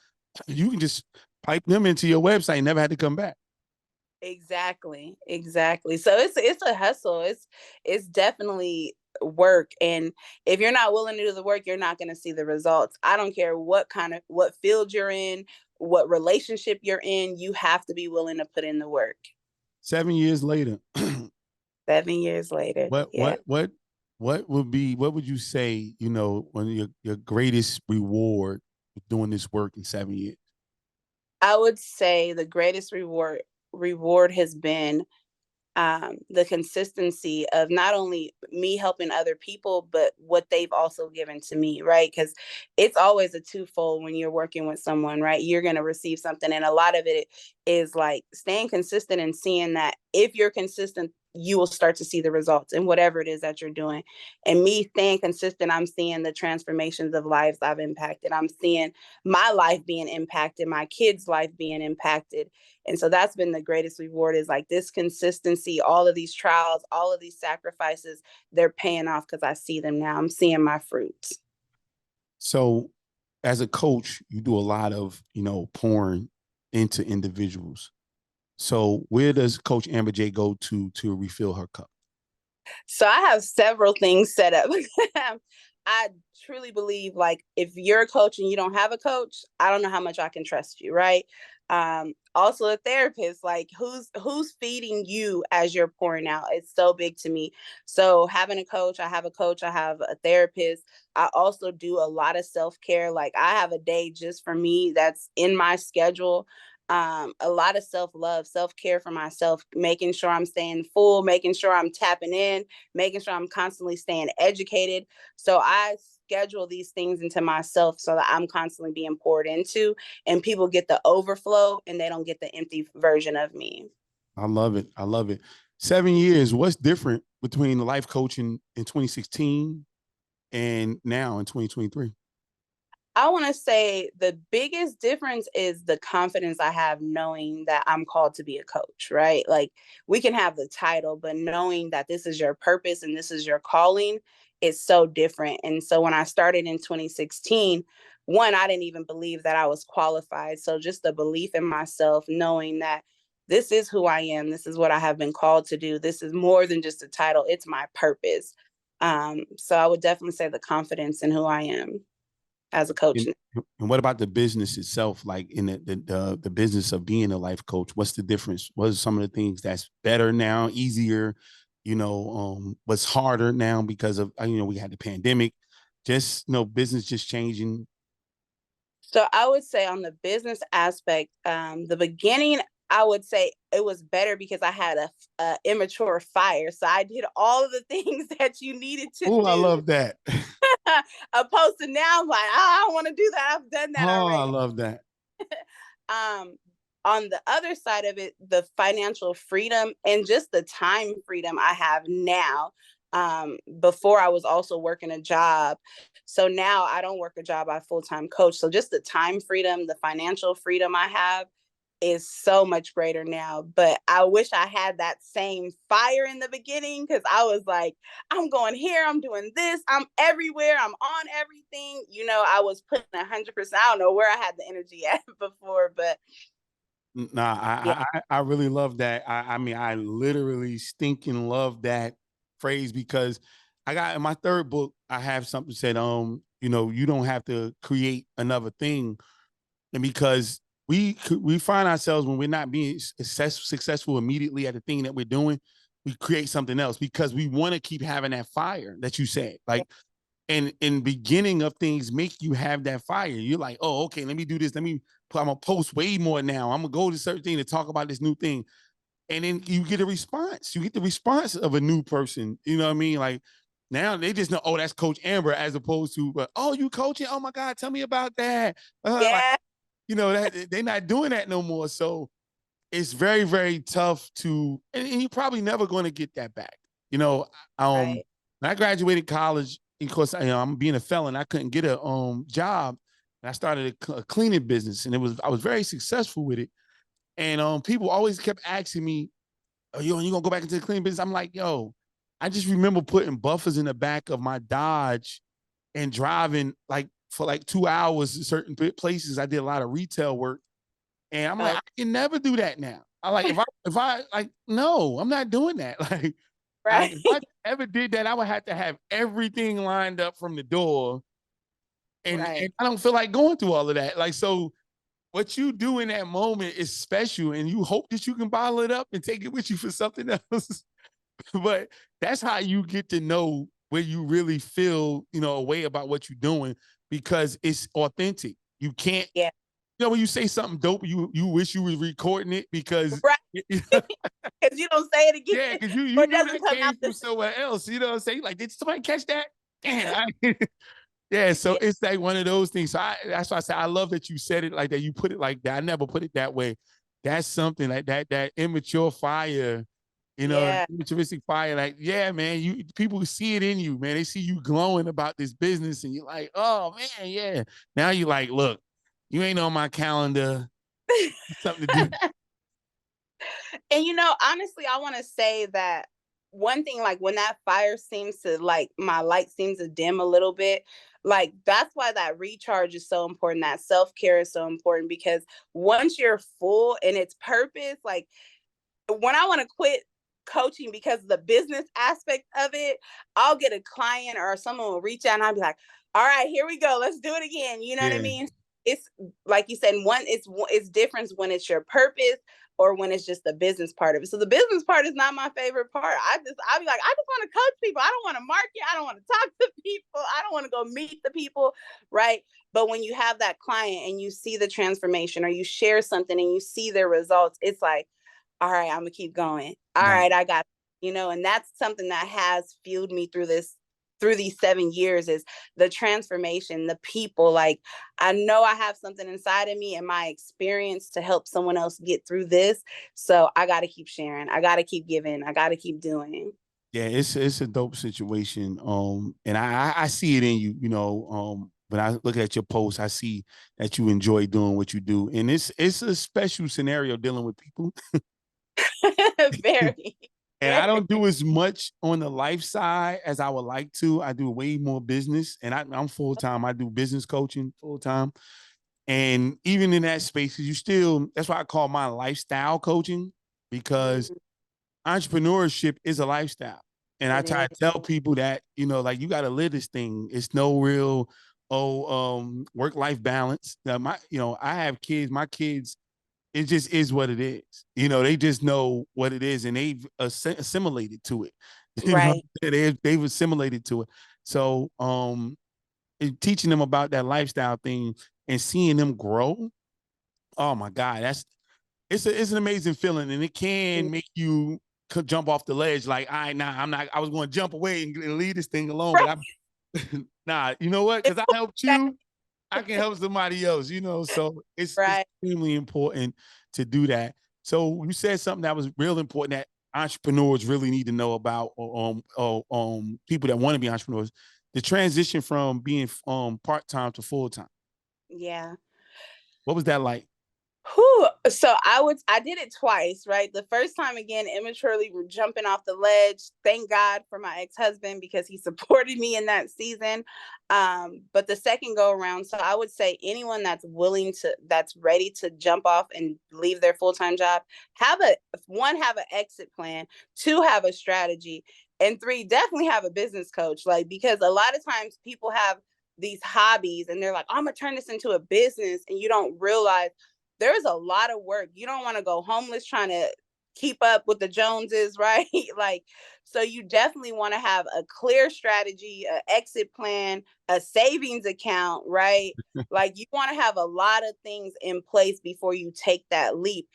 you can just pipe them into your website and never had to come back. Exactly. Exactly. So it's a hustle. It's definitely work. And if you're not willing to do the work, you're not going to see the results. I don't care what field you're in, what relationship you're in, you have to be willing to put in the work. 7 years later, 7 years later. what Yeah. what what what would you say, when your greatest reward of doing this work in 7 years? I would say the greatest reward has been the consistency of not only me helping other people, but what they've also given to me, right? Because it's always a twofold when you're working with someone, right? You're going to receive something. And a lot of it is like staying consistent and seeing that if you're consistent, you will start to see the results in whatever it is that you're doing. And me staying consistent, I'm seeing the transformations of lives I've impacted. I'm seeing my life being impacted, my kids' life being impacted. And so that's been the greatest reward is like this consistency, all of these trials, all of these sacrifices, they're paying off because I see them now. I'm seeing my fruits. So as a coach, you do a lot of, pouring into individuals. So where does Coach Amber J go to refill her cup? So I have several things set up. I truly believe like if you're a coach and you don't have a coach, I don't know how much I can trust you, right? Also a therapist, like who's feeding you as you're pouring out. It's so big to me. So having a coach, I have a coach, I have a therapist. I also do a lot of self-care. Like I have a day just for me that's in my schedule. A lot of self-love, self-care for myself, making sure I'm staying full, making sure I'm tapping in, making sure I'm constantly staying educated. So I schedule these things into myself so that I'm constantly being poured into and people get the overflow and they don't get the empty version of me. I love it. I love it. 7 years. What's different between the life coaching in 2016 and now in 2023? I want to say the biggest difference is the confidence I have knowing that I'm called to be a coach, right? Like we can have the title, but knowing that this is your purpose and this is your calling is so different. And so when I started in 2016, one, I didn't even believe that I was qualified. So just the belief in myself, knowing that this is who I am, this is what I have been called to do. This is more than just a title, it's my purpose. So I would definitely say the confidence in who I am as a coach. And what about the business itself? Like in the business of being a life coach, what's the difference? What are some of the things that's better now, easier? What's harder now because of we had the pandemic, just business just changing. So I would say on the business aspect, the beginning, I would say it was better because I had a immature fire. So I did all of the things that you needed to Oh, I do. love that. Opposed to now, I'm like, I don't want to do that. I've done that Oh, I already. love that. um, on the other side of it, the financial freedom and just the time freedom I have now. Before I was also working a job. So now I don't work a job, I full-time coach. So just the time freedom, the financial freedom I have is so much greater now. But I wish I had that same fire in the beginning because I was like, I'm going here, I'm doing this, I'm everywhere, I'm on everything. I was putting 100%. I don't know where I had the energy at before, but Nah, yeah. I really love that. I mean, I literally stinking love that phrase because I got in my third book, I have something said, you don't have to create another thing. And because we find ourselves when we're not being successful immediately at the thing that we're doing, we create something else because we want to keep having that fire that you said. Like, and in beginning of things make you have that fire. You're like, oh, okay, let me do this. I'm gonna post way more now. I'm gonna go to certain thing to talk about this new thing. And then you get a response. You get the response of a new person. You know what I mean? Like now they just know, oh, that's Coach Amber, as opposed to, oh, you coaching? Oh my God, tell me about that. Like, Yeah. that they're not doing that no more. So it's very, very tough and you're probably never going to get that back. When Right. I graduated college, of course, I'm being a felon. I couldn't get a job. And I started a cleaning business, and I was very successful with it. And people always kept asking me, "Are you gonna go back into the cleaning business?" I'm like, "Yo, I just remember putting buffers in the back of my Dodge and driving like for like 2 hours in certain places. I did a lot of retail work, and I'm like, Oh, I can never do that now. I like if I like no, I'm not doing that. Like right, if I ever did that, I would have to have everything lined up from the door, right. and I don't feel like going through all of that. Like so, what you do in that moment is special, and you hope that you can bottle it up and take it with you for something else. But that's how you get to know where you really feel, a way about what you're doing because it's authentic. You can't, Yeah, when you say something dope, you wish you was recording it because right. Because you don't say it yeah, again, because you or you it knew doesn't that come came out from the somewhere else. You know what I'm saying? Like, did somebody catch that? Damn. Yeah, so yeah, it's like one of those things. So that's why I said I love that you said it like that. You put it like that. I never put it that way. That's something like that immature fire, yeah, immature fire. Like, yeah, man, people see it in you, man. They see you glowing about this business, and you're like, oh man, yeah. Now you like, look, you ain't on my calendar. Something to do. And honestly, I want to say that one thing, like when that fire seems to, like, my light seems to dim a little bit, like that's why that recharge is so important. That self care is so important because once you're full and its purpose, like when I want to quit coaching because of the business aspect of it, I'll get a client or someone will reach out and I'll be like, all right, here we go. Let's do it again. You know what I Yeah, mean? It's like you said, it's different when it's your purpose or when it's just the business part of it. So the business part is not my favorite part. I'll be like, I just want to coach people. I don't want to market. I don't want to talk to people. I don't want to go meet the people. Right. But when you have that client and you see the transformation or you share something and you see their results, it's like, all right, I'm gonna keep going. All nah, right, I got, and that's something that has fueled me through these 7 years is the transformation, the people. Like, I know I have something inside of me and my experience to help someone else get through this. So I got to keep sharing. I got to keep giving. I got to keep doing. yeah, it's a dope situation. And I see it in you. When I look at your posts, I see that you enjoy doing what you do, and it's a special scenario dealing with people. Very, And I very. don't do as much on the life side as I would like to. I do way more business, and I'm full time. I do business coaching full time, and even in that space, you still. That's why I call my lifestyle coaching because Mhm. entrepreneurship is a lifestyle. And I It try to is. tell people that, like you gotta live this thing. It's no real work-life balance. Now I have kids, my kids, it just is what it is. They just know what it is and they've assimilated to it. Right. They've assimilated to it. So teaching them about that lifestyle thing and seeing them grow, oh my God, it's an amazing feeling, and it can make you jump off the ledge. Like, all right, nah, I'm not. I was going to jump away and leave this thing alone, but Right. I'm nah. You know what? Because I helped you, I can help somebody else. So it's Right. extremely important to do that. So you said something that was real important that entrepreneurs really need to know about, people that want to be entrepreneurs. The transition from being part time to full time. Yeah. What was that like? Whew. So I did it twice, right? The first time, again, immaturely jumping off the ledge. Thank God for my ex-husband because he supported me in that season. But the second go around, so I would say anyone that's ready to jump off and leave their full-time job, have an exit plan, two, have a strategy, and three, definitely have a business coach. Like, because a lot of times people have these hobbies and they're like, I'm gonna turn this into a business, and you don't realize there's a lot of work. You don't want to go homeless trying to keep up with the Joneses, right? Like, so you definitely want to have a clear strategy, an exit plan, a savings account, right? Like, you want to have a lot of things in place before you take that leap.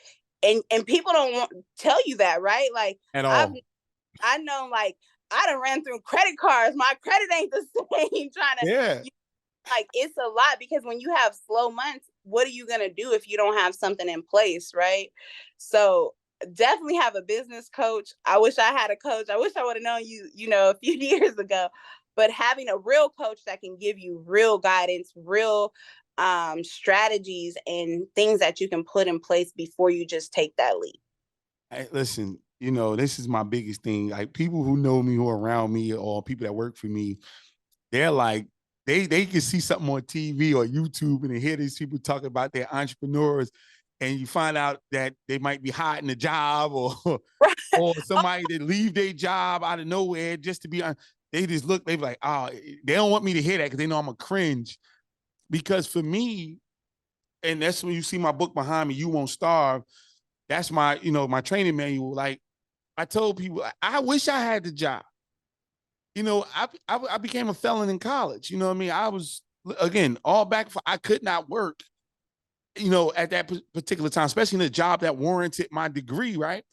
And people don't tell you that, right? Like, At I've all? I know, like, I done ran through credit cards. My credit ain't the same. Trying to, Yeah. like, it's a lot because when you have slow months, what are you going to do if you don't have something in place, right? So definitely have a business coach. I wish I had a coach. I wish I would have known a few years ago. But having a real coach that can give you real guidance, real strategies and things that you can put in place before you just take that leap. Hey, listen, you know, this is my biggest thing. Like people who know me, who are around me, or people that work for me, they're like, they can see something on TV or YouTube and they hear these people talking about their entrepreneurs, and you find out that they might be hiding a job or Right. or somebody that leave their job out of nowhere just to be on. They just look, they be like, oh, they don't want me to hear that because they know I'm a cringe. Because for me, and that's when you see my book behind me, You Won't Starve. That's my, you know, my training manual. Like I told people, I wish I had the job. You know, I became a felon in college. You know what I mean? I was, again, all back for, I could not work, you know, at that particular time, especially in a job that warranted my degree, right?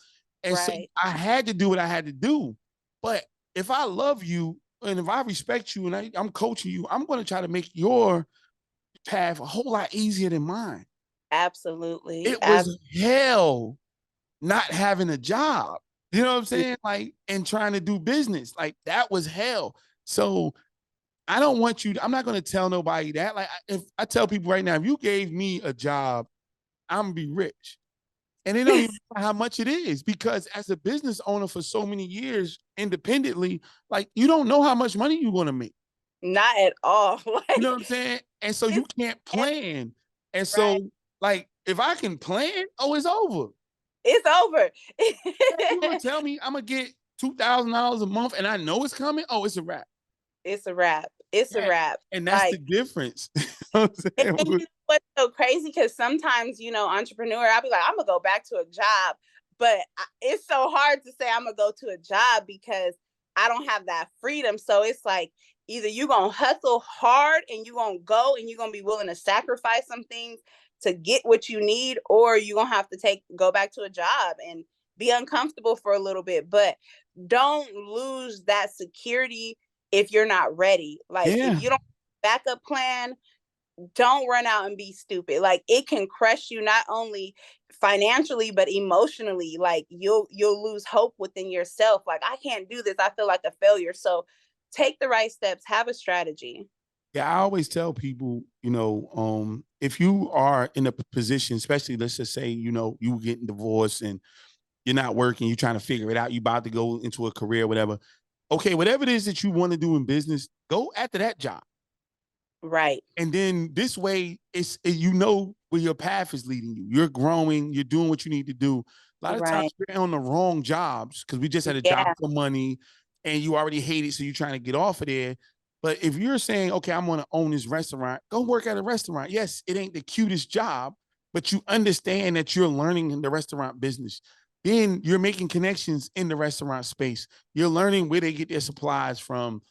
And so Right. I had to do what I had to do. But if I love you and if I respect you and I'm coaching you, I'm going to try to make your path a whole lot easier than mine. Absolutely. It was hell not having a job. You know what I'm saying? Like, and trying to do business. Like, that was hell. So I don't want you, I'm not going to tell nobody that. Like, if I tell people right now, if you gave me a job, I'm going to be rich. And they don't even know how much it is because as a business owner for so many years independently, like, you don't know how much money you're going to make. Not at all. You know Like what I'm saying? And so you it's can't plan. And right. so, like, if I can plan, oh, it's over. It's over. You gonna tell me I'm gonna get $2,000 a month and I know it's coming? Oh, it's a wrap. It's a wrap. It's a Yeah. wrap. And that's the Like, difference. You know what I'm and saying? you know what's so crazy? Because sometimes, entrepreneur, I'll be like, I'm gonna go back to a job, but it's so hard to say I'm gonna go to a job because I don't have that freedom. So it's like either you're gonna hustle hard and you're gonna go and you're gonna be willing to sacrifice some things to get what you need, or you're gonna have to go back to a job and be uncomfortable for a little bit. But don't lose that security if you're not ready. Like if Yeah. you don't backup plan, don't run out and be stupid. Like it can crush you not only financially but emotionally. Like you'll lose hope within yourself. Like I can't do this. I feel like a failure. So take the right steps, have a strategy. Yeah, I always tell people, you know, if you are in a position, especially let's just say, you know, you getting divorced and you're not working, you're trying to figure it out, you about to go into a career, whatever. Okay, whatever it is that you want to do in business, go after that job. Right. And then this way, you know where your path is leading you. You're growing. You're doing what you need to do. A lot of times Right. we're on the wrong jobs because we just had a job Yeah. for money, and you already hate it, so you're trying to get off of there. But if you're saying, okay, I'm going to own this restaurant, go work at a restaurant. Yes, it ain't the cutest job, but you understand that you're learning in the restaurant business. Then you're making connections in the restaurant space. You're learning where they get their supplies from,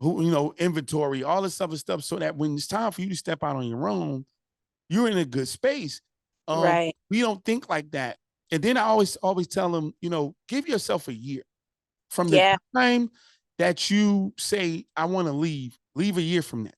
who, you know, inventory, all this other stuff, so that when it's time for you to step out on your own, you're in a good space. Right. We don't think like that. And then I always tell them, you know, give yourself a year from the Yeah. time that you say I want to leave a year from that,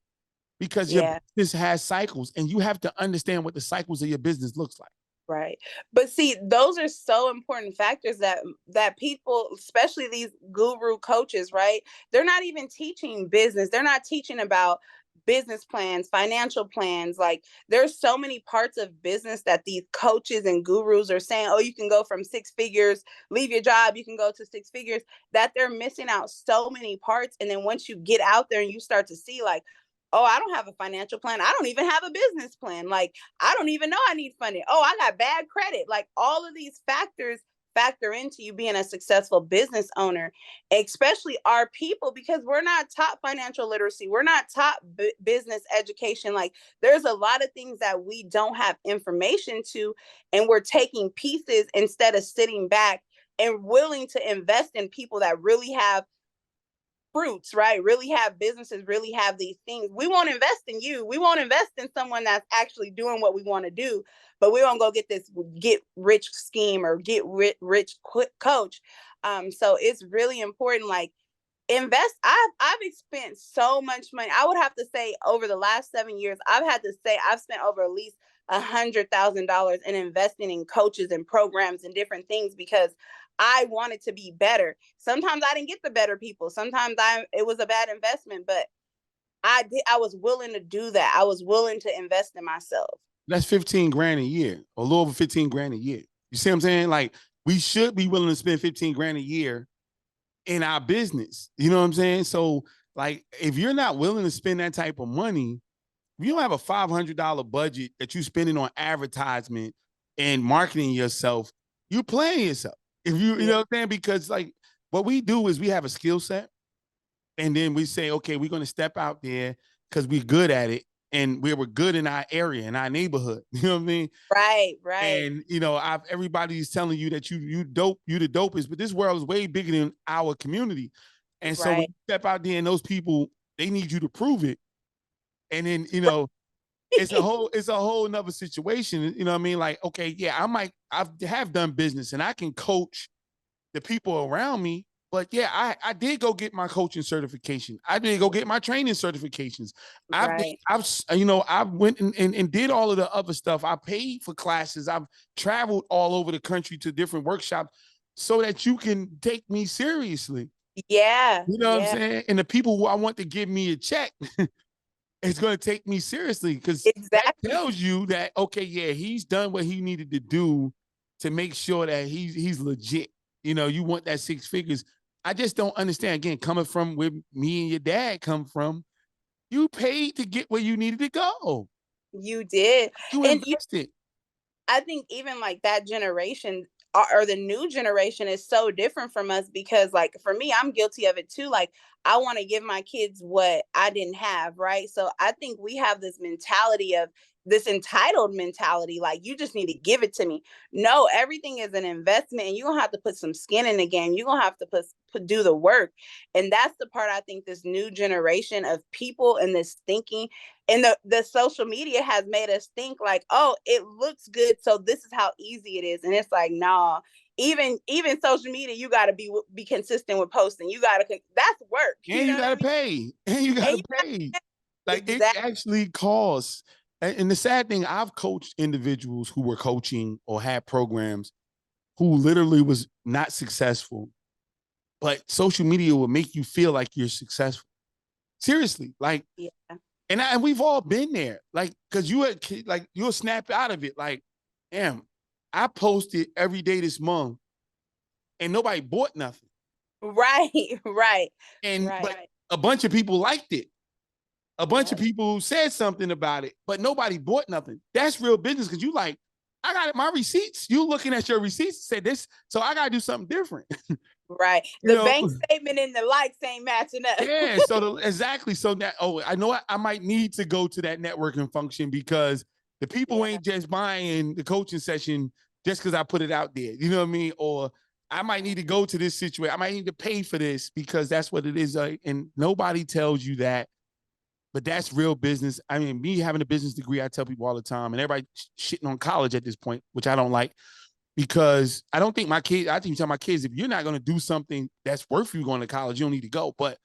because your Yeah. business has cycles, and you have to understand what the cycles of your business looks like. Right. But see, those are so important factors that people, especially these guru coaches, right? They're not even teaching business. They're not teaching about business plans, financial plans. Like there's so many parts of business that these coaches and gurus are saying, "Oh, you can go from six figures, leave your job, you can go to six figures," that they're missing out so many parts. And then once you get out there and you start to see like, "Oh, I don't have a financial plan. I don't even have a business plan. Like I don't even know I need funding. Oh, I got bad credit." Like all of these factors factor into you being a successful business owner, especially our people, because we're not taught financial literacy. We're not taught business education. Like there's a lot of things that we don't have information to, and we're taking pieces instead of sitting back and willing to invest in people that really have fruits, right? Really have businesses, really have these things. We won't invest in you. We won't invest in someone that's actually doing what we want to do, but we won't go get this get rich scheme or get rich quick coach. So it's really important. Like invest. I've spent so much money. I would have to say over the last 7 years, I've had to say I've spent over at least $100,000 in investing in coaches and programs and different things because I wanted to be better. Sometimes I didn't get the better people. Sometimes it was a bad investment, but I was willing to do that. I was willing to invest in myself. That's 15 grand a year, or a little over 15 grand a year. You see what I'm saying? Like, we should be willing to spend 15 grand a year in our business. You know what I'm saying? So like, if you're not willing to spend that type of money, if you don't have a $500 budget that you're spending on advertisement and marketing yourself, you're playing yourself. If you know what I'm saying? Because like what we do is we have a skill set and then we say, okay, we're going to step out there because we're good at it and we were good in our area, in our neighborhood. You know what I mean? Right. And you know, everybody's telling you that you dope, you the dopest, but this world is way bigger than our community. And so when Right. you step out there and those people, they need you to prove it. And then, you know, it's a whole nother situation. You know what I mean? Like, okay, yeah, I have done business and I can coach the people around me. But yeah, I did go get my coaching certification. I did go get my training certifications. Right. I went and did all of the other stuff. I paid for classes. I've traveled all over the country to different workshops so that you can take me seriously. Yeah. You know what I'm Yeah. saying? And the people who I want to give me a check, it's going to take me seriously because that Exactly. tells you that, okay, yeah, he's done what he needed to do to make sure that he's legit. You know, you want that 6 figures. I just don't understand. Again, coming from where me and your dad come from, you paid to get where you needed to go. You did. You And invested. I think even like that generation or the new generation is so different from us because like for me, I'm guilty of it too. Like I want to give my kids what I didn't have, right? So I think we have this mentality of this entitled mentality, like you just need to give it to me. No, everything is an investment and you're gonna have to put some skin in the game. You're gonna have to do the work. And that's the part I think this new generation of people and this thinking and the social media has made us think like, oh, it looks good, so this is how easy it is. And it's like, nah, even social media, you got to be consistent with posting. You got to, that's work. You And know you what I gotta mean? pay. And you And gotta you pay. Like it exactly. actually costs. And the sad thing, I've coached individuals who were coaching or had programs who literally was not successful, but social media will make you feel like you're successful. Seriously, like, Yeah. and we've all been there, like, because like you'll snap out of it, like, damn, I posted every day this month, and nobody bought nothing, Right. Right. and Right. but a bunch of people liked it. A bunch of Yep. people said something about it, but nobody bought nothing. That's real business because you like, I got my receipts. You looking at your receipts, said this, so I gotta do something different. Right. You The know, bank statement and the likes ain't matching up. yeah. So exactly. So that I know I might need to go to that networking function because the people Yeah. ain't just buying the coaching session just because I put it out there. You know what I mean? Or I might need to go to this situation. I might need to pay for this because that's what it is. And nobody tells you that, but that's real business. I mean, me having a business degree, I tell people all the time, and everybody shitting on college at this point, which I don't like because I don't think my kids, I think tell my kids, if you're not going to do something that's worth you going to college, you don't need to go. But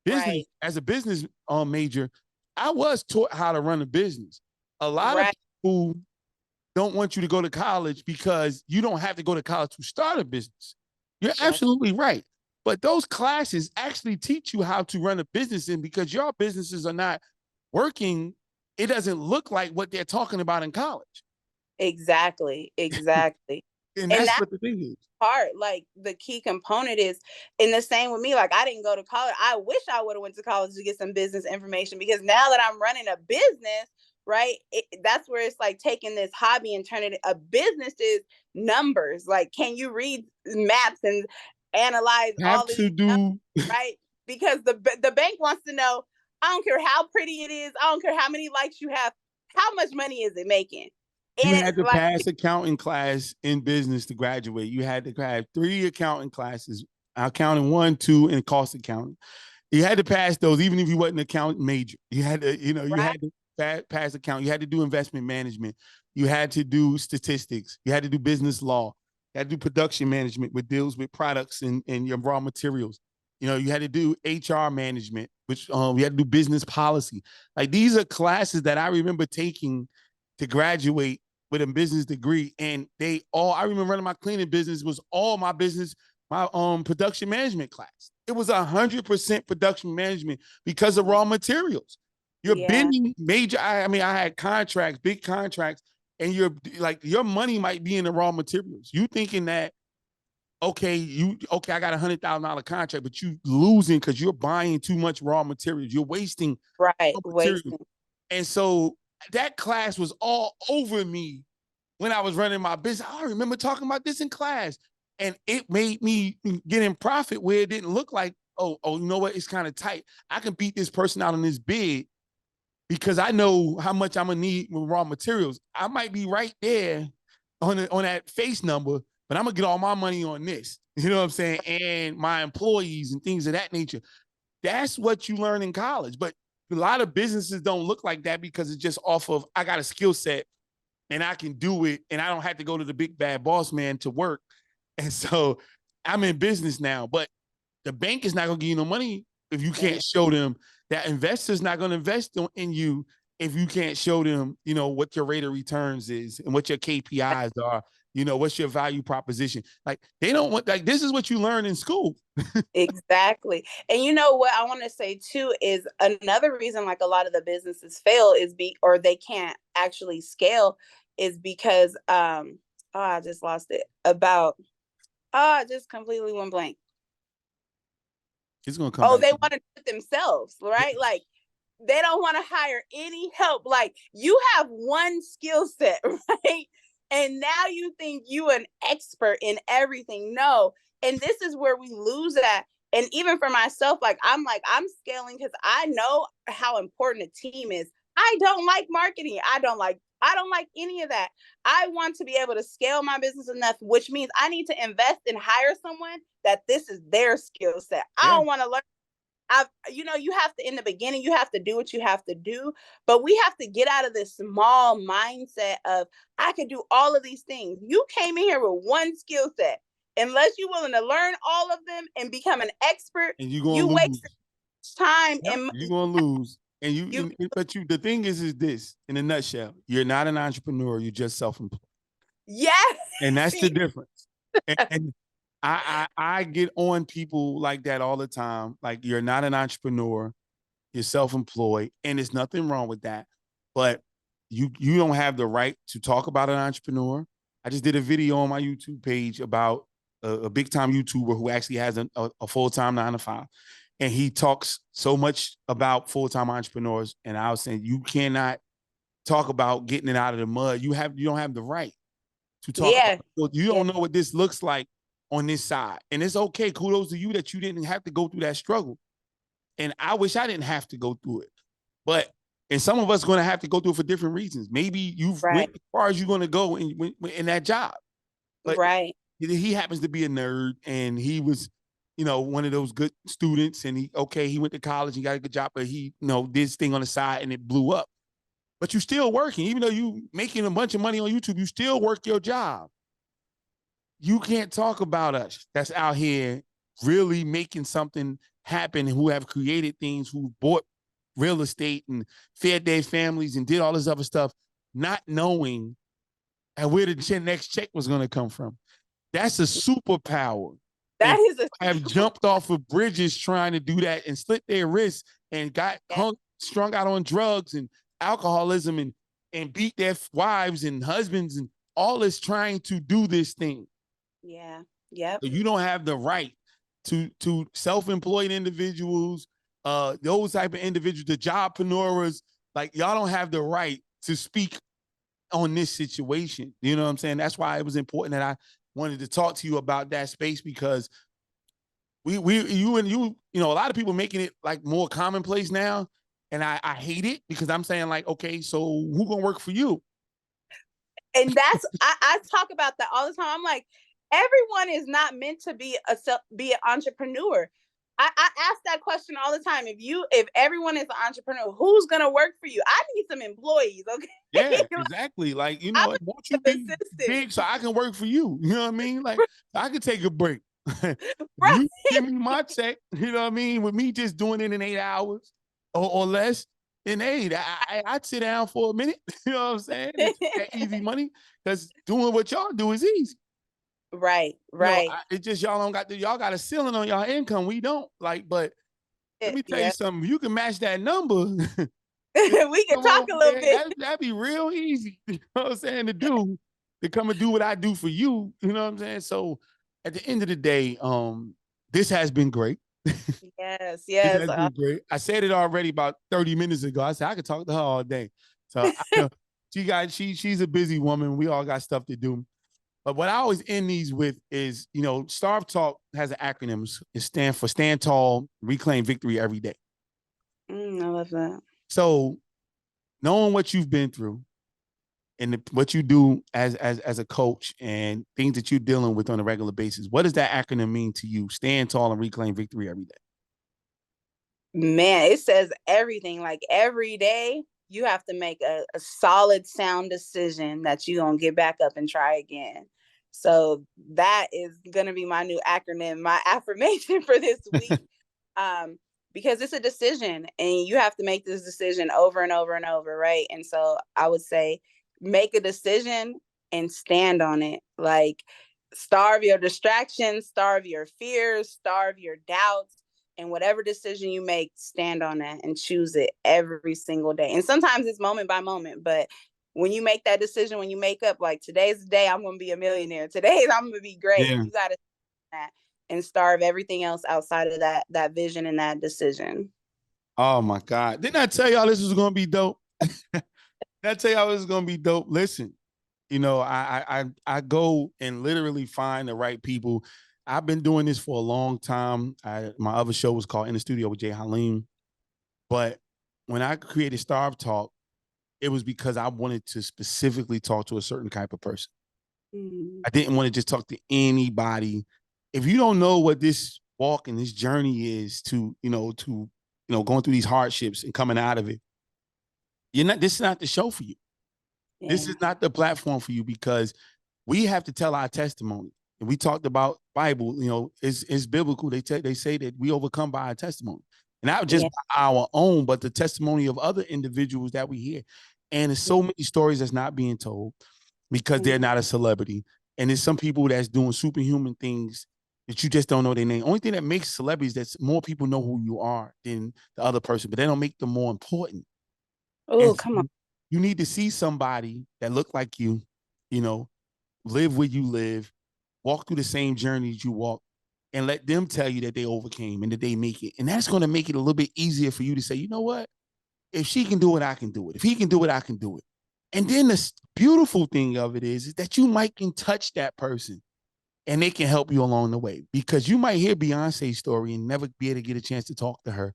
business, Right. as a business major, I was taught how to run a business. A lot of Right. people don't want you to go to college because you don't have to go to college to start a business. You're That's absolutely right. But those classes actually teach you how to run a business. And because your businesses are not working, it doesn't look like what they're talking about in college. exactly. Exactly. And And that's that's what the thing is. part like the key component is in the same with me, like I didn't go to college. I wish I would have went to college to get some business information because now that I'm running a business, right, that's where it's like taking this hobby and turning it a business is numbers. Like can you read maps and analyze Have all of these to numbers, do. right? Because the bank wants to know, I don't care how pretty it is, I don't care how many likes you have, how much money is it making? You And had it's to like pass accounting class in business to graduate. You had to have 3 accounting classes, accounting 1, 2, and cost accounting. You had to pass those, even if you wasn't an accountant major. You had to, you right, had to pass account. You had to do investment management. You had to do statistics. You had to do business law. You had to do production management, which deals with products and your raw materials. You had to do HR management, which you had to do business policy. Like these are classes that I remember taking to graduate with a business degree, and I remember running my cleaning business was all my business, my production management class. It was 100% production management because of raw materials. You're yeah, bending major. I mean, I had contracts, big contracts, and you're like your money might be in the raw materials. You thinking that okay, I got $100,000 contract, but you losing because you're buying too much raw materials. You're wasting Right. raw materials. Wasting. And so that class was all over me when I was running my business. I remember talking about this in class. And it made me get in profit where it didn't look like, you know what? It's kind of tight. I can beat this person out on this bid because I know how much I'm gonna need with raw materials. I might be right there on that face number, but I'm gonna get all my money on this. You know what I'm saying? And my employees and things of that nature. That's what you learn in college. But a lot of businesses don't look like that because it's just off of I got a skill set and I can do it, and I don't have to go to the big bad boss man to work. And so I'm in business now, but the bank is not going to give you no money if you can't show them. That investor's not going to invest in you if you can't show them, what your rate of returns is and what your KPIs are. What's your value proposition? Like they don't want, like, this is what you learn in school. Exactly. And you know what I want to say too is another reason like a lot of the businesses fail is or they can't actually scale is because I just lost it. I just completely went blank. It's going to come Oh, back. they want to do it themselves, right? Like they don't want to hire any help. Like you have one skill set, right? And now you think you an expert in everything. No. And this is where we lose that. And even for myself, I'm scaling because I know how important a team is. I don't like marketing. I don't like any of that. I want to be able to scale my business enough, which means I need to invest and hire someone that this is their skill set. I don't want to learn. You have to, in the beginning, you have to do what you have to do, but we have to get out of this small mindset of I can do all of these things. You came in here with one skill set. Unless you're willing to learn all of them and become an expert, And you're going you to lose. waste time and you're going to lose. And the thing is this in a nutshell, you're not an entrepreneur. You're just self-employed. Yes. And that's the difference. And I get on people like that all the time. Like you're not an entrepreneur, you're self-employed, and there's nothing wrong with that. But you don't have the right to talk about an entrepreneur. I just did a video on my YouTube page about a big time YouTuber who actually has a full-time 9 to 5. And he talks so much about full-time entrepreneurs. And I was saying, you cannot talk about getting it out of the mud. You don't have the right to talk about. You don't know what this looks like on this side. And it's okay. Kudos to you that you didn't have to go through that struggle. And I wish I didn't have to go through it. And some of us are going to have to go through it for different reasons. Maybe you've went as far as you're going to go in that job. But he happens to be a nerd, and he was, one of those good students, and he went to college and got a good job, but he, did his thing on the side and it blew up. But you're still working. Even though you making a bunch of money on YouTube, you still work your job. You can't talk about us that's out here really making something happen, who have created things, who bought real estate and fed their families and did all this other stuff, not knowing where the next check was going to come from. That's a superpower. That is have jumped off of bridges trying to do that and slit their wrists and got strung out on drugs and alcoholism and beat their wives and husbands and all this trying to do this thing. Yeah. Yeah. So you don't have the right to self-employed individuals, those type of individuals, the jobpreneurs, like y'all don't have the right to speak on this situation. You know what I'm saying? That's why it was important that I wanted to talk to you about that space, because you a lot of people making it like more commonplace now. And I hate it, because I'm saying like, okay, so who gonna work for you? And that's, I talk about that all the time. I'm like, everyone is not meant to be an entrepreneur. I ask that question all the time. If everyone is an entrepreneur, who's gonna work for you? I need some employees, okay? Yeah, exactly. Like, won't you be big so I can work for you? You know what I mean? Like, I can take a break. You give me my check, you know what I mean? With me just doing it in 8 hours or less, then hey, I'd sit down for a minute. You know what I'm saying? It's that easy money, because doing what y'all do is easy. Right. It's just y'all got a ceiling on y'all income. We don't. Like, but let me tell you something. If you can match that number, we can talk a little bit. That'd be real easy. You know what I'm saying? To come and do what I do for you. You know what I'm saying? So at the end of the day, this has been great. Yes, This yes. has been great. I said it already about 30 minutes ago. I said I could talk to her all day. So I know she's a busy woman. We all got stuff to do. But what I always end these with is, Starve Talk has an acronym. It stands for Stand Tall, Reclaim Victory Every Day. I love that. So knowing what you've been through and what you do as a coach and things that you're dealing with on a regular basis, what does that acronym mean to you? Stand tall and reclaim victory every day. Man, it says everything. Like every day, you have to make a solid, sound decision that you're going to get back up and try again. So that is going to be my new acronym, my affirmation for this week. Because it's a decision and you have to make this decision over and over and over, right? And so I would say make a decision and stand on it. Like starve your distractions, starve your fears, starve your doubts, and whatever decision you make, stand on that and choose it every single day. And sometimes it's moment by moment, but when you make that decision, when you make up, like today's the day I'm going to be a millionaire, today's I'm going to be great. Yeah. You got to that and starve everything else outside of that vision and that decision. Oh my God. Didn't I tell y'all this was gonna be dope? Didn't I tell y'all this was gonna be dope? Listen, I go and literally find the right people. I've been doing this for a long time. My other show was called In the Studio with Jay Halim. But when I created Starve Talk, it was because I wanted to specifically talk to a certain type of person. I didn't want to just talk to anybody. If you don't know what this walk and this journey is to going through these hardships and coming out of it, this is not the show for you. Yeah. This is not the platform for you because we have to tell our testimony. And we talked about Bible, it's biblical. They say that we overcome by our testimony. And not just by our own, but the testimony of other individuals that we hear. And there's so many stories that's not being told because they're not a celebrity. And there's some people that's doing superhuman things that you just don't know their name. Only thing that makes celebrities that more people know who you are than the other person, but they don't make them more important. Oh, come on. You need to see somebody that look like you, live where you live, walk through the same journeys you walk, and let them tell you that they overcame and that they make it. And that's going to make it a little bit easier for you to say, you know what? If she can do it, I can do it. If he can do it, I can do it. And then the beautiful thing of it is that you might can touch that person and they can help you along the way because you might hear Beyonce's story and never be able to get a chance to talk to her.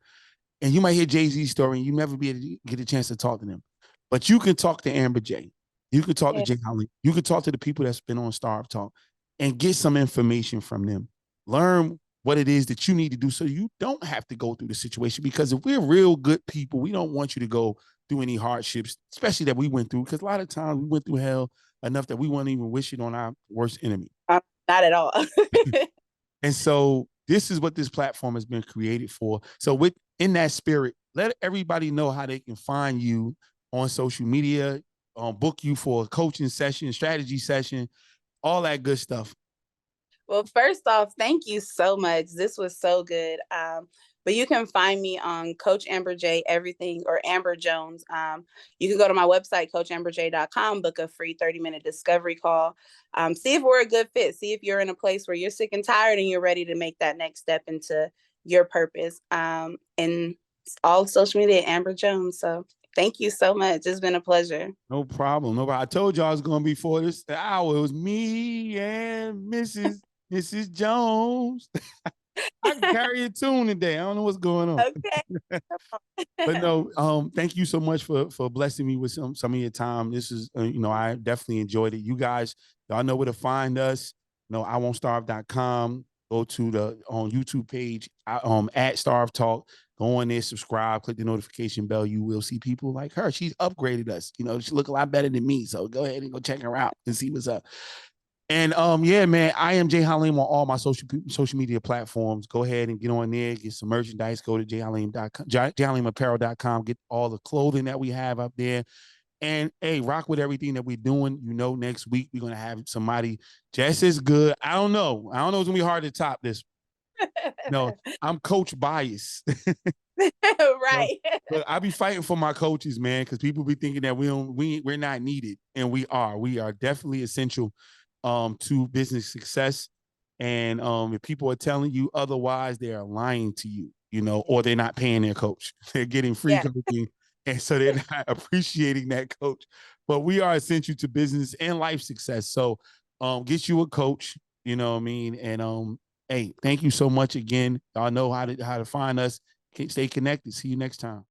And you might hear Jay-Z's story and you never be able to get a chance to talk to them. But you can talk to Amber J. You can talk to Jay Holly. You can talk to the people that's been on Starve Talk and get some information from them. Learn what it is that you need to do so you don't have to go through the situation. Because if we're real good people, we don't want you to go through any hardships, especially that we went through. Because a lot of times we went through hell enough that we wouldn't even wish it on our worst enemy. Not at all. And so this is what this platform has been created for. So in that spirit, let everybody know how they can find you on social media, book you for a coaching session, strategy session, all that good stuff. Well, first off, thank you so much. This was so good. But you can find me on CoachAmberJ Everything or Amber Jones. You can go to my website, CoachAmberJ.com, book a free 30-minute discovery call. See if we're a good fit. See if you're in a place where you're sick and tired and you're ready to make that next step into your purpose. And all social media, Amber Jones. So thank you so much. It's been a pleasure. No problem. No problem. I told you I was going to be for this hour. It was me and Mrs. Jones. I can carry a tune today. I don't know what's going on. Okay. But no, thank you so much for blessing me with some of your time. This is, I definitely enjoyed it. You guys, y'all know where to find us. IWon'tStarve.com. Go to the YouTube page at Starve Talk. Go on there, subscribe, click the notification bell. You will see people like her. She's upgraded us. She look a lot better than me. So go ahead and go check her out and see what's up. And yeah, man, I am Jay Halim on all my social media platforms. Go ahead and get on there, get some merchandise. Go to jhalim.com, jhalimapparel.com. Get all the clothing that we have up there. And hey, rock with everything that we're doing. Next week we're gonna have somebody just as good. I don't know. It's gonna be hard to top this. No, I'm coach bias. Right. But I be fighting for my coaches, man, because people be thinking that we're not needed, and we are. We are definitely essential to business success. And if people are telling you otherwise, they are lying to you, you know, or they're not paying their coach. They're getting free Yeah. coaching. And so they're not appreciating that coach. But we are essential to business and life success. So get you a coach, you know what I mean? And hey, thank you so much again. Y'all know how to find us. Stay connected. See you next time.